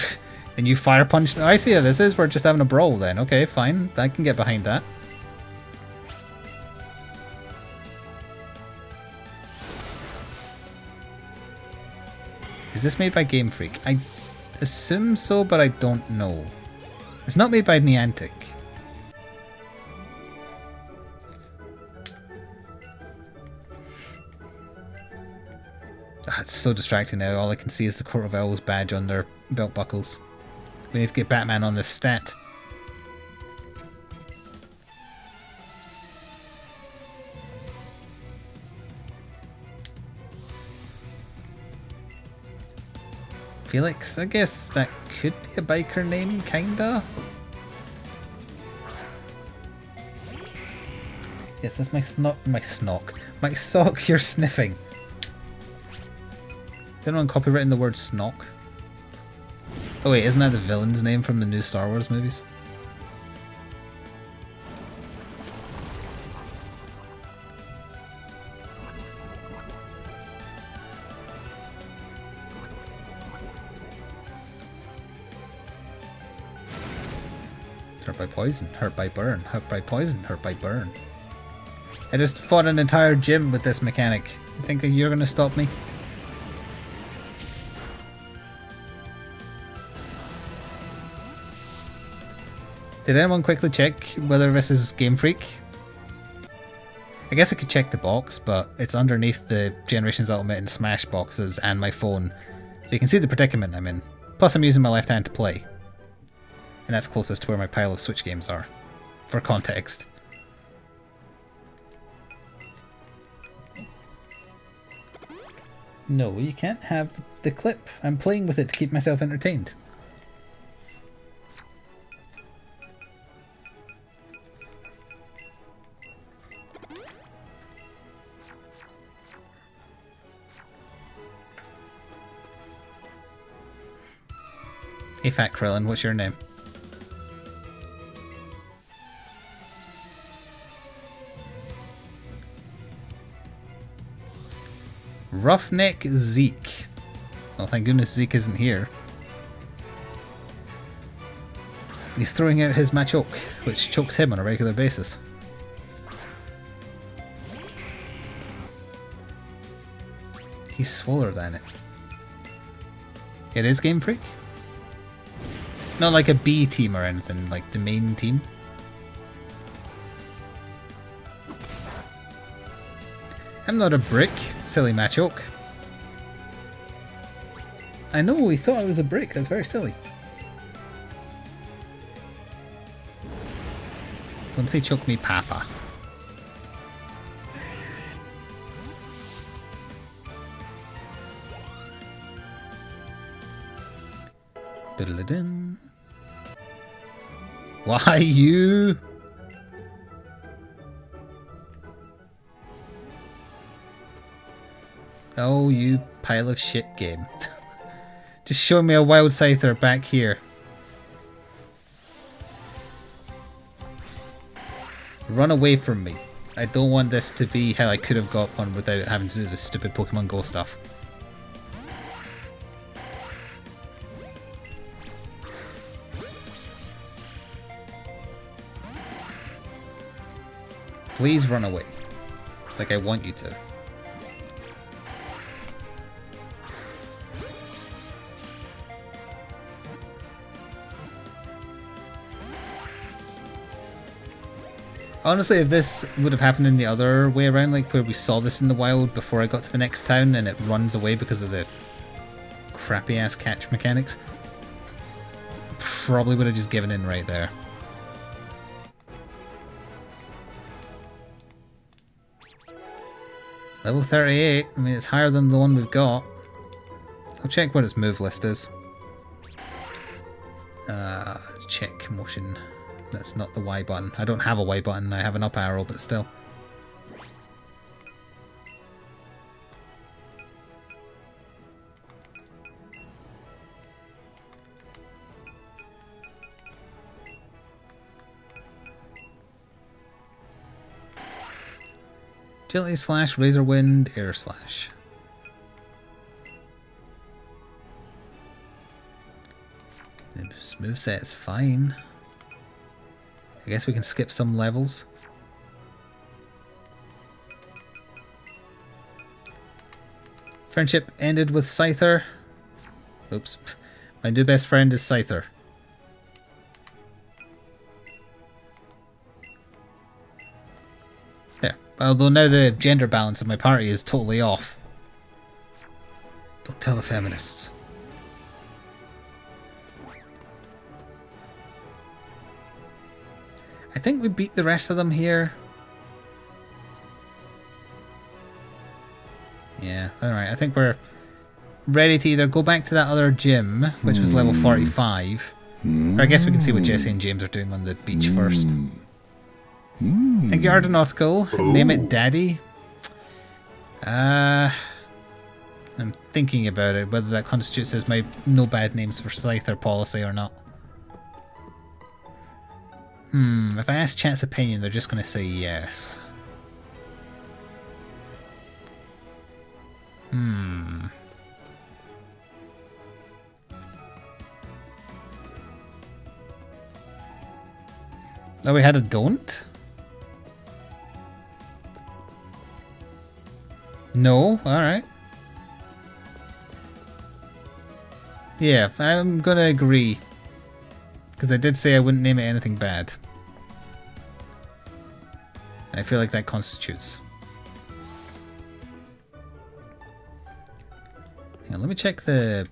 and you fire punched. I see how this is. We're just having a brawl then. Okay, fine. I can get behind that. Is this made by Game Freak? I assume so, but I don't know. It's not made by Niantic. Ah, it's so distracting now. All I can see is the Court of Owls badge on their belt buckles. We need to get Batman on this stat. Felix, I guess that could be a biker name, kinda. Yes, that's my my sock you're sniffing. Did anyone copywritten the word snock? Oh wait, isn't that the villain's name from the new Star Wars movies? Hurt by poison, hurt by burn, hurt by poison, hurt by burn. I just fought an entire gym with this mechanic. You think that you're gonna stop me? Did anyone quickly check whether this is Game Freak? I guess I could check the box, but it's underneath the Generations Ultimate and Smash boxes and my phone, so you can see the predicament I'm in. Plus I'm using my left hand to play. And that's closest to where my pile of Switch games are, for context. No, you can't have the clip. I'm playing with it to keep myself entertained. Hey Fat Krillin, what's your name? Roughneck Zeke. Well, thank goodness Zeke isn't here. He's throwing out his Machoke, which chokes him on a regular basis. He's smaller than it. It is Game Freak? Not like a B team or anything, like the main team. I'm not a brick, silly Machoke. I know, he thought I was a brick, that's very silly. Don't say choke me, Papa. Diddle-a-dum. Why you? Oh, you pile of shit game. Just show me a wild Scyther back here. Run away from me. I don't want this to be how I could have got one without having to do this stupid Pokemon Go stuff. Please run away. Like I want you to. Honestly, if this would have happened in the other way around, like where we saw this in the wild before I got to the next town and it runs away because of the crappy ass catch mechanics, probably would have just given in right there. Level 38, I mean it's higher than the one we've got. I'll check what its move list is. Check motion. That's not the Y button. I don't have a Y button, I have an up arrow, but still. Agility slash, razor wind, air slash. The smooth set's fine. I guess we can skip some levels. Friendship ended with Scyther. Oops. My new best friend is Scyther. There. Although now the gender balance of my party is totally off. Don't tell the feminists. I think we beat the rest of them here. Yeah, alright. I think we're ready to either go back to that other gym, which was level 45, or I guess we can see what Jesse and James are doing on the beach first. Thank you, Ardonautical. Name it Daddy. I'm thinking about it, whether that constitutes as my no bad names for Scyther policy or not. If I ask chat's opinion, they're just going to say yes. Oh, we had a don't? No? Alright. Yeah, I'm going to agree. Because I did say I wouldn't name it anything bad. I feel like that constitutes. Yeah, let me check the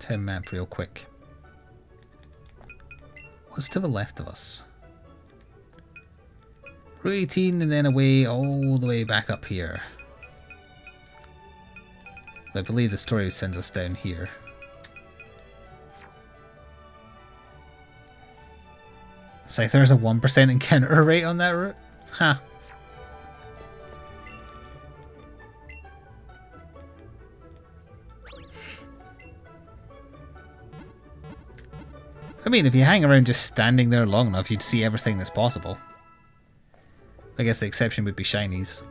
town map real quick. What's to the left of us? Route 18 and then away all the way back up here. I believe the story sends us down here. Scyther has a 1% encounter rate on that route? Huh. I mean, if you hang around just standing there long enough, you'd see everything that's possible. I guess the exception would be shinies.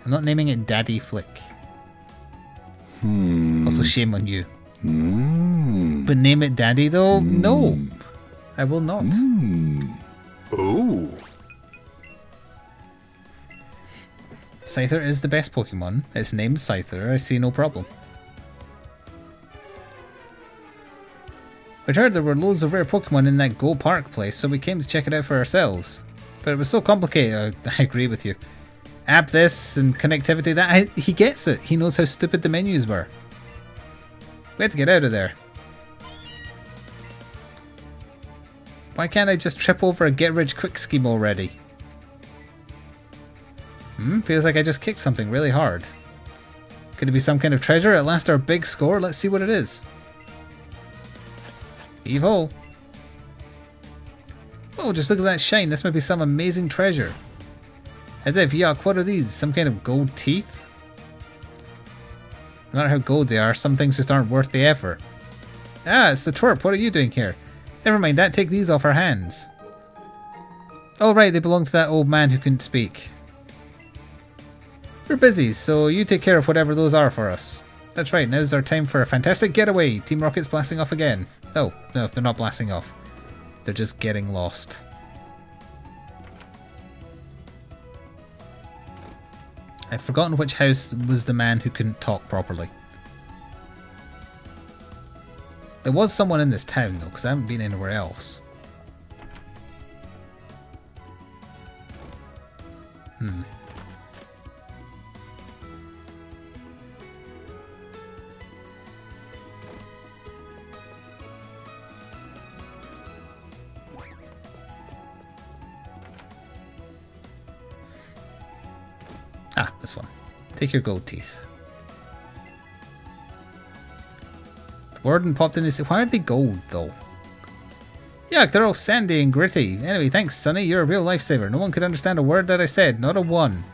I'm not naming it Daddy Flik. Also, shame on you. But name it Daddy though? No. I will not. Oh. Scyther is the best Pokemon. Its name's Scyther. I see no problem. We'd heard there were loads of rare Pokemon in that Go Park place, so we came to check it out for ourselves. But it was so complicated. I agree with you. App this and connectivity that. He gets it. He knows how stupid the menus were. We had to get out of there. Why can't I just trip over a get-rich-quick scheme already? Feels like I just kicked something really hard. Could it be some kind of treasure? At last our big score? Let's see what it is. Evo. Oh, just look at that shine. This might be some amazing treasure. As if, yuck, what are these? Some kind of gold teeth? No matter how gold they are, some things just aren't worth the effort. Ah, it's the twerp. What are you doing here? Never mind that. Take these off our hands. Oh, right. They belong to that old man who couldn't speak. We're busy, so you take care of whatever those are for us. That's right. Now's our time for a fantastic getaway. Team Rocket's blasting off again. Oh, no, they're not blasting off. They're just getting lost. I've forgotten which house was the man who couldn't talk properly. There was someone in this town though, because I haven't been anywhere else. Ah, this one. Take your gold teeth. The warden popped in and said, why are they gold though? Yuck, they're all sandy and gritty. Anyway, thanks Sonny, you're a real lifesaver. No one could understand a word that I said, not a one.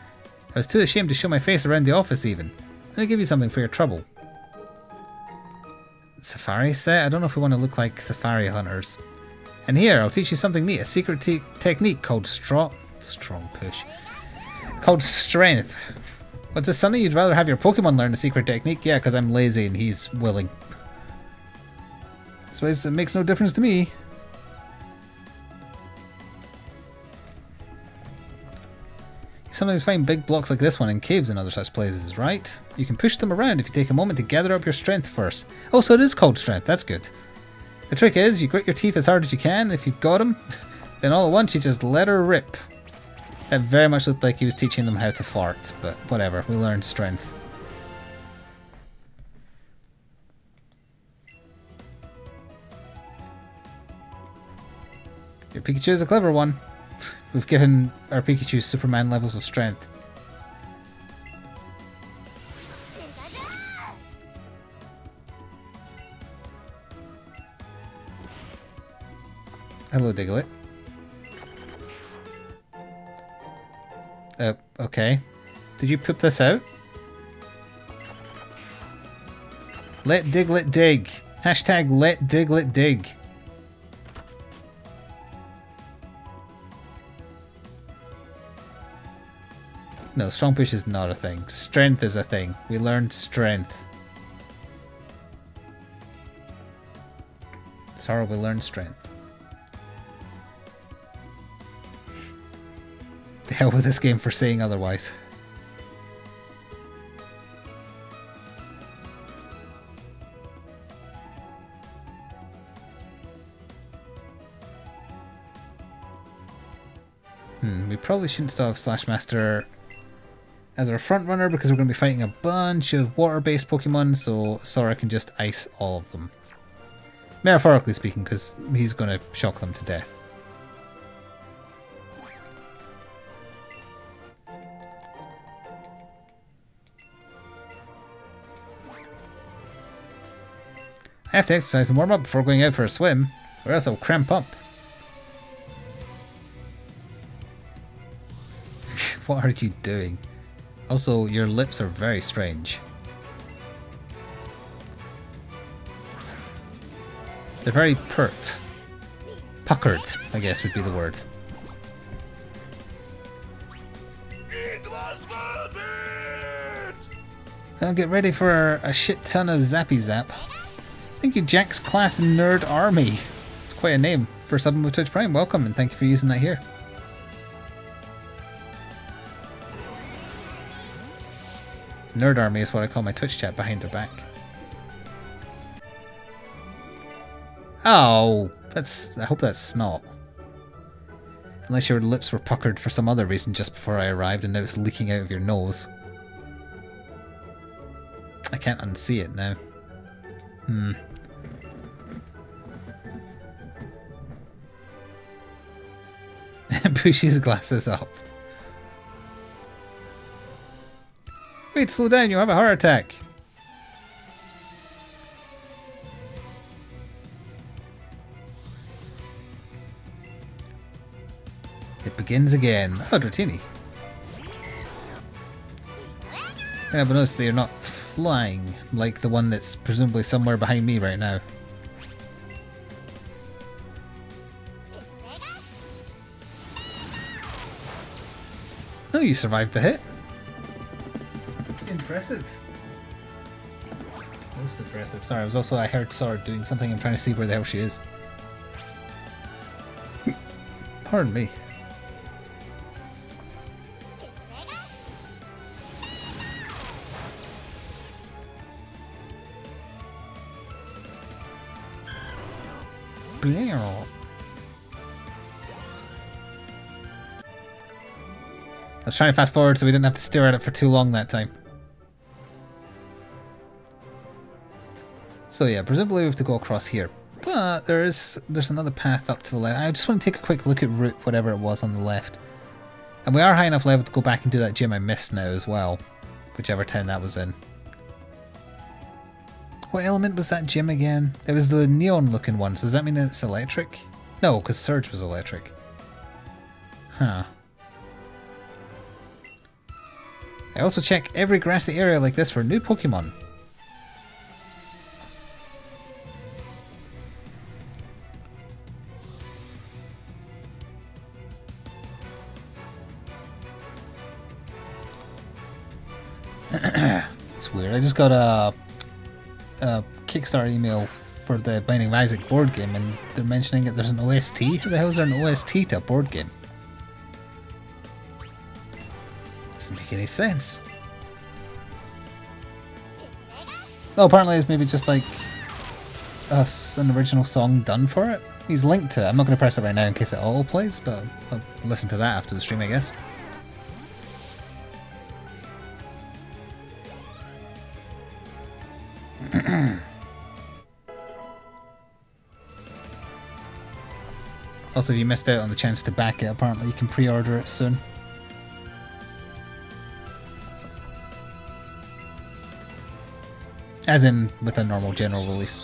I was too ashamed to show my face around the office even. Let me give you something for your trouble. Safari set? I don't know if we want to look like safari hunters. And here, I'll teach you something neat. A secret technique called strong push. Called strength. What's this, Sonny? You'd rather have your Pokemon learn a secret technique? Yeah, because I'm lazy and he's willing. So it makes no difference to me. You sometimes find big blocks like this one in caves and other such places, right? You can push them around if you take a moment to gather up your strength first. Oh, so it is called strength. That's good. The trick is, you grit your teeth as hard as you can. If you've got them, then all at once you just let her rip. That very much looked like he was teaching them how to fart, but whatever, we learned strength. Your Pikachu is a clever one. We've given our Pikachu Superman levels of strength. Hello, Diglett. Okay. Did you poop this out? Let Diglett dig. Hashtag let Diglett dig. No, strong push is not a thing. Strength is a thing. We learned strength. Sorry, we learned strength. The hell with this game for saying otherwise. We probably shouldn't still have Slashmaster as our front runner because we're going to be fighting a bunch of water-based Pokemon, so Sora can just ice all of them. Metaphorically speaking, because he's going to shock them to death. I have to exercise and warm up before going out for a swim, or else I'll cramp up. What are you doing? Also, your lips are very strange. They're very pert. Puckered, I guess would be the word. I'll get ready for a shit ton of Zappy Zap. Thank you, Jack's Class Nerd Army. It's quite a name for subbing with Twitch Prime. Welcome, and thank you for using that here. Nerd Army is what I call my Twitch chat behind her back. Oh, I hope that's snot. Unless your lips were puckered for some other reason just before I arrived and now it's leaking out of your nose. I can't unsee it now. Push his glasses up. Wait, slow down, you'll have a heart attack. It begins again. Oh, Dratini. Yeah, but notice they're not flying like the one that's presumably somewhere behind me right now. Oh, you survived the hit. Impressive. Most impressive. Sorry, I heard Sword doing something. I'm trying to see where the hell she is. Pardon me. I was trying to fast forward so we didn't have to stare at it for too long that time. So yeah, presumably we have to go across here. But there's another path up to the left. I just want to take a quick look at route whatever it was on the left. And we are high enough level to go back and do that gym I missed now as well. Whichever town that was in. What element was that gym again? It was the neon looking one, so does that mean it's electric? No, because Surge was electric. Huh. I also check every grassy area like this for new Pokemon. It's weird. I just got a Kickstarter email for the Binding of Isaac board game and they're mentioning that there's an OST. Who the hell is there an OST to a board game? Doesn't make any sense. Oh, apparently it's maybe just like an original song done for it. He's linked to it. I'm not going to press it right now in case it auto plays, but I'll listen to that after the stream, I guess. Also, if you missed out on the chance to back it, apparently you can pre-order it soon. As in, with a normal general release.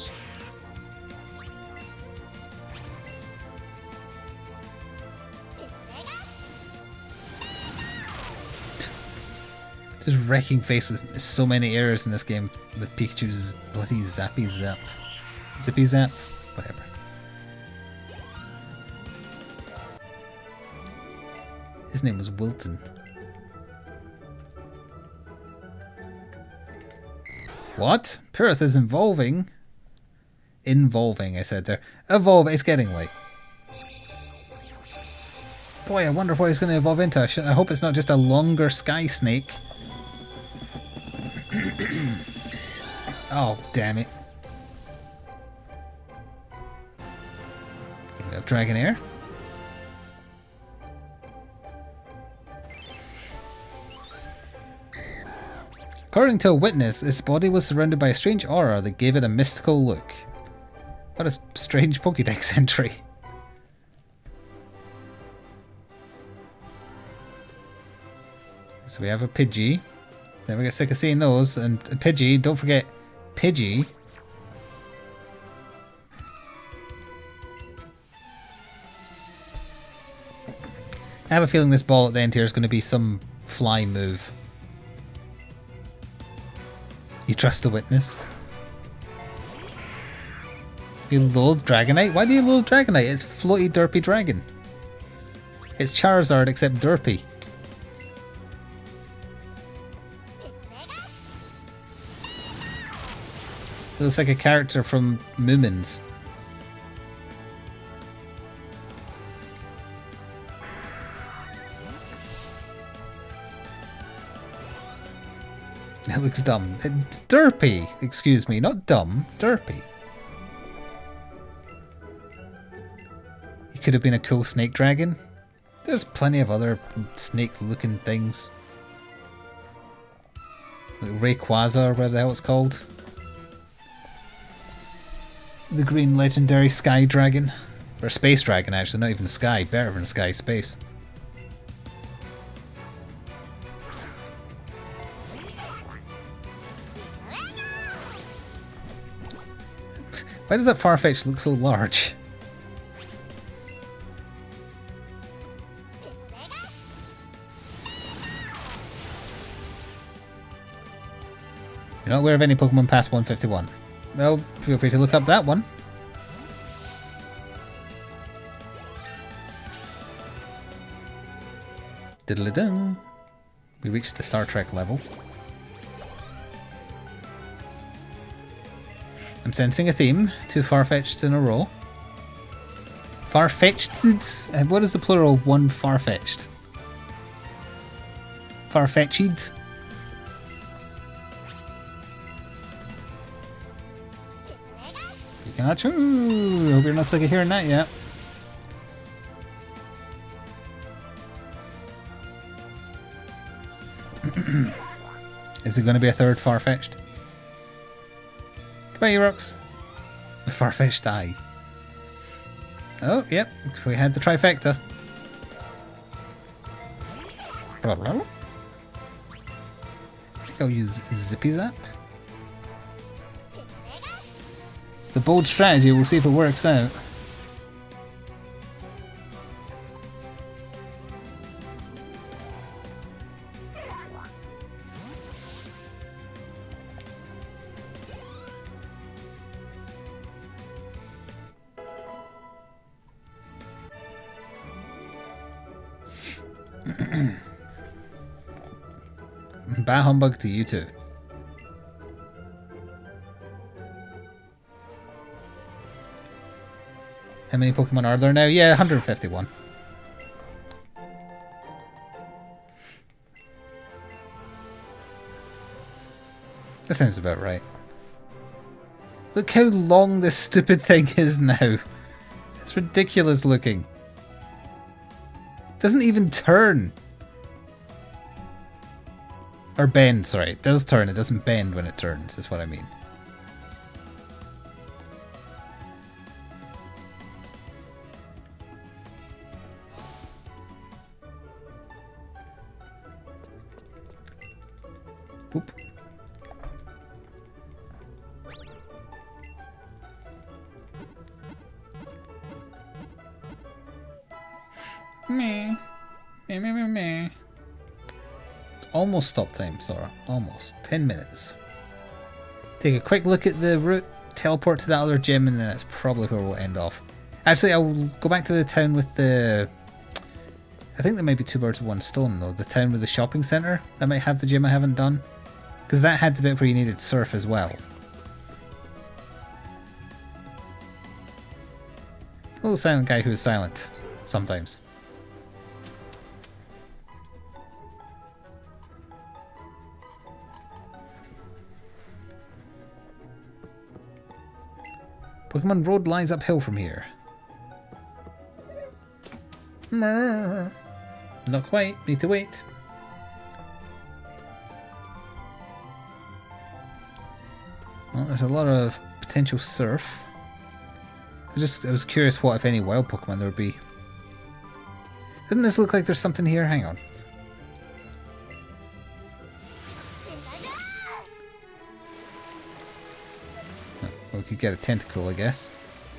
Just wrecking face with so many errors in this game with Pikachu's bloody Zappy Zap. Zippy Zap? Whatever. His name was Wilton. What? Pirith is involving? Involving, I said there. Evolve, it's getting late. Boy, I wonder what he's going to evolve into. I hope it's not just a longer sky snake. Oh, damn it. We have Dragonair. According to a witness, its body was surrounded by a strange aura that gave it a mystical look. What a strange Pokédex entry. So we have a Pidgey. Never get sick of seeing those. And a Pidgey, don't forget Pidgey. I have a feeling this ball at the end here is going to be some fly move. You trust the witness? You loathe Dragonite? Why do you loathe Dragonite? It's floaty derpy dragon. It's Charizard except derpy. It looks like a character from Moomins. It looks dumb. Derpy! Excuse me, not dumb. Derpy. He could have been a cool snake dragon. There's plenty of other snake-looking things. Like Rayquaza or whatever the hell it's called. The green legendary sky dragon. Or space dragon actually, not even sky. Better than sky, space. Why does that Farfetch'd look so large? You're not aware of any Pokemon past 151? Well, feel free to look up that one. Diddle-a-ding. We reached the Star Trek level. I'm sensing a theme. 2 Farfetch'd in a row. Farfetch'd? What is the plural of one Farfetch'd? Farfetch'd? Pikachu! Hope you're not sick of hearing that yet. Is it going to be a third Farfetch'd? Come on, you rocks. The Farfetch'd eye. Oh, yep. We had the trifecta. Blah, blah. I think I'll use Zippy Zap. The bold strategy, we'll see if it works out. Bah humbug to you too. How many Pokemon are there now? Yeah, 151. That sounds about right. Look how long this stupid thing is now. It's ridiculous looking. It doesn't even turn. Or bend, sorry. It does turn, it doesn't bend when it turns, is what I mean. Boop. Meh. Meh, meh, meh, meh. Almost stop time, Sora. Almost. 10 minutes. Take a quick look at the route, teleport to that other gym, and then that's probably where we'll end off. Actually, I'll go back to the town with the... I think there might be 2 birds with 1 stone, though. The town with the shopping centre. That might have the gym I haven't done. Because that had the bit where you needed surf as well. A little silent guy who is silent. Sometimes. Pokemon Road lies uphill from here. Not quite. Need to wait. Well, there's a lot of potential surf. I was curious what, if any, wild Pokemon there would be. Doesn't this look like there's something here? Hang on. We could get a tentacle, I guess.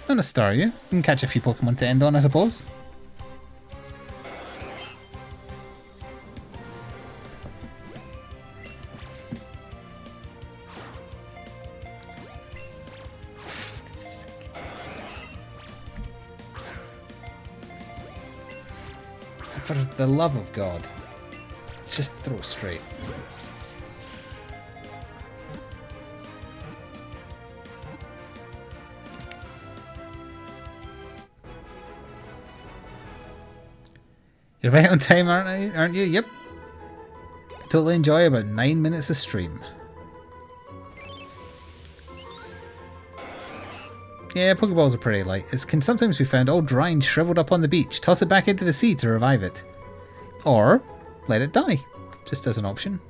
And a Staryu. We can catch a few Pokemon to end on, I suppose. For the love of God. Just throw straight. You're right on time, aren't you? Yep. Totally enjoy about 9 minutes of stream. Yeah, Pokeballs are pretty light. It can sometimes be found all dry and shriveled up on the beach. Toss it back into the sea to revive it. Or let it die, just as an option.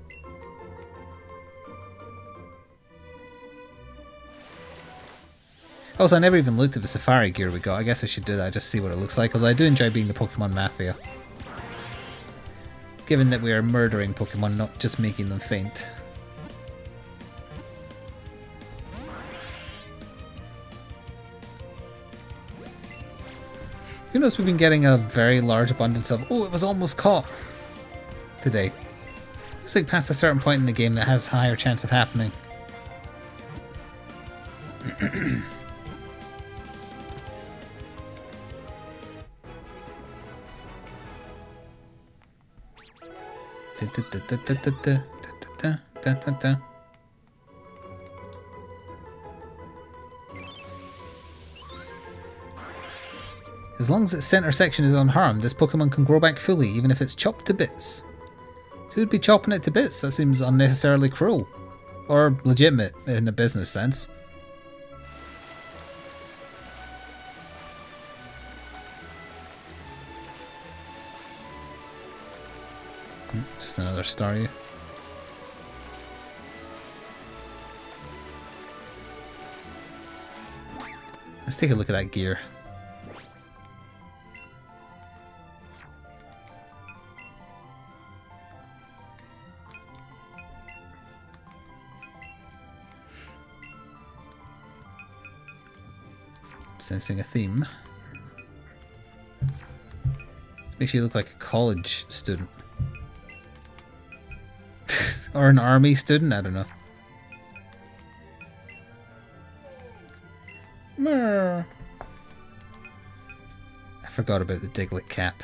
Also, I never even looked at the safari gear we got. I guess I should do that, just see what it looks like, although I do enjoy being the Pokemon Mafia. Given that we are murdering Pokemon, not just making them faint. You notice we've been getting a very large abundance of, oh, it was almost caught today. Looks like past a certain point in the game that has a higher chance of happening. As long as its center section is unharmed, this Pokemon can grow back fully, even if it's chopped to bits. Who would be chopping it to bits? That seems unnecessarily cruel. Or legitimate, in a business sense. Just another Staryu. Let's take a look at that gear. Sensing a theme. This makes you look like a college student. Or an army student, I don't know. Murr. I forgot about the Diglett cap.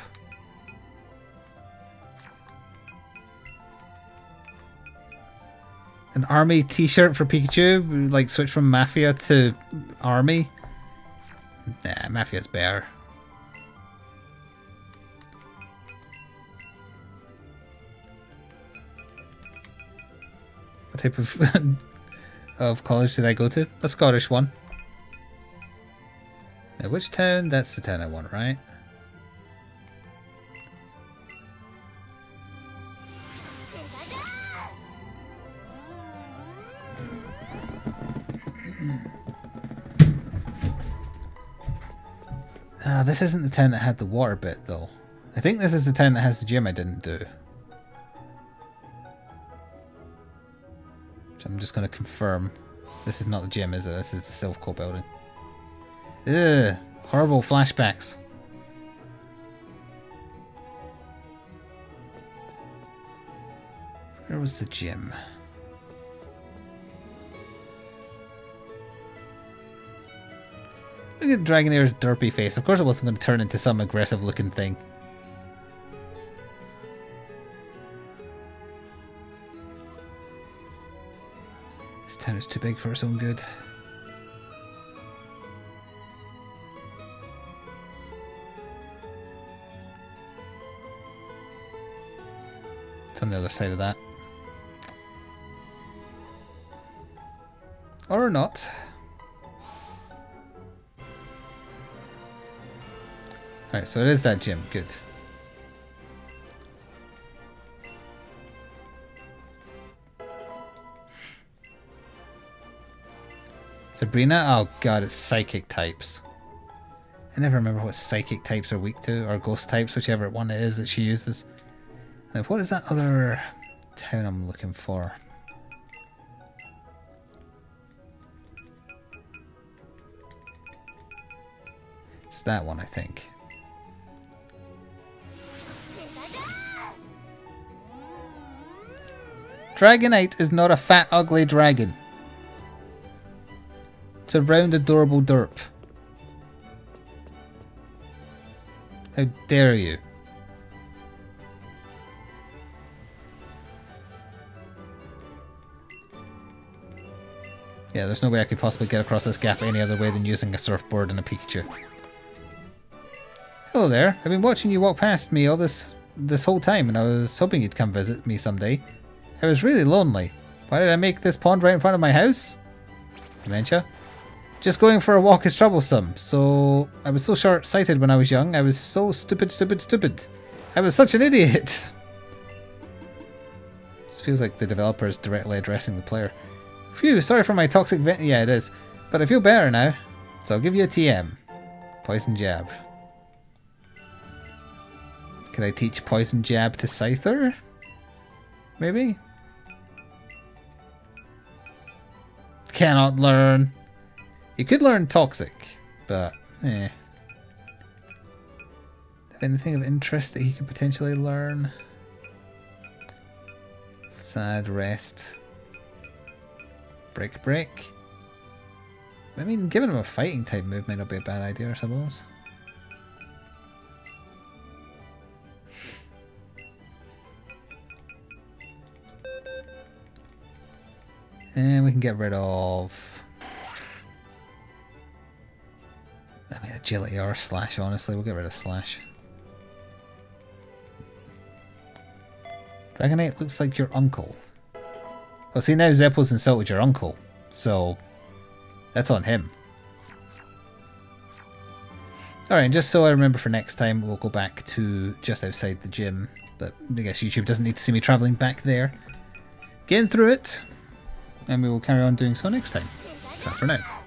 An army t-shirt for Pikachu? Like switch from Mafia to army? Nah, Mafia's better. What type of college did I go to? A Scottish one. Now which town? That's the town I want, right? This isn't the town that had the water bit, though. I think this is the town that has the gym I didn't do. Which I'm just going to confirm. This is not the gym, is it? This is the Silphco building. Ugh, horrible flashbacks. Where was the gym? Look at Dragonair's derpy face. Of course it wasn't going to turn into some aggressive looking thing. This town is too big for its own good. It's on the other side of that. Or not. Alright, so it is that gym. Good. Sabrina? Oh god, it's psychic types. I never remember what psychic types are weak to, or ghost types, whichever one it is that she uses. Now, what is that other town I'm looking for? It's that one, I think. Dragonite is not a fat, ugly dragon. It's a round, adorable derp. How dare you? Yeah, there's no way I could possibly get across this gap any other way than using a surfboard and a Pikachu. Hello there. I've been watching you walk past me all this whole time, and I was hoping you'd come visit me someday. I was really lonely. Why did I make this pond right in front of my house? Dementia? Just going for a walk is troublesome. So I was so short-sighted when I was young. I was so stupid. I was such an idiot. This feels like the developer is directly addressing the player. Phew, sorry for my toxic vent. Yeah, it is. But I feel better now. So I'll give you a TM. Poison Jab. Can I teach Poison Jab to Scyther? Maybe? Cannot learn. You could learn Toxic, but eh. Have anything of interest that he could potentially learn? Sad, Rest. Break. I mean, giving him a fighting type move might not be a bad idea, I suppose. And we can get rid of... I mean, Agility or Slash, honestly. We'll get rid of Slash. Dragonite looks like your uncle. Well, see, now Zeppo's insulted your uncle. So, that's on him. Alright, and just so I remember for next time, we'll go back to just outside the gym. But I guess YouTube doesn't need to see me travelling back there. Getting through it. And we will carry on doing so next time. Ciao for now.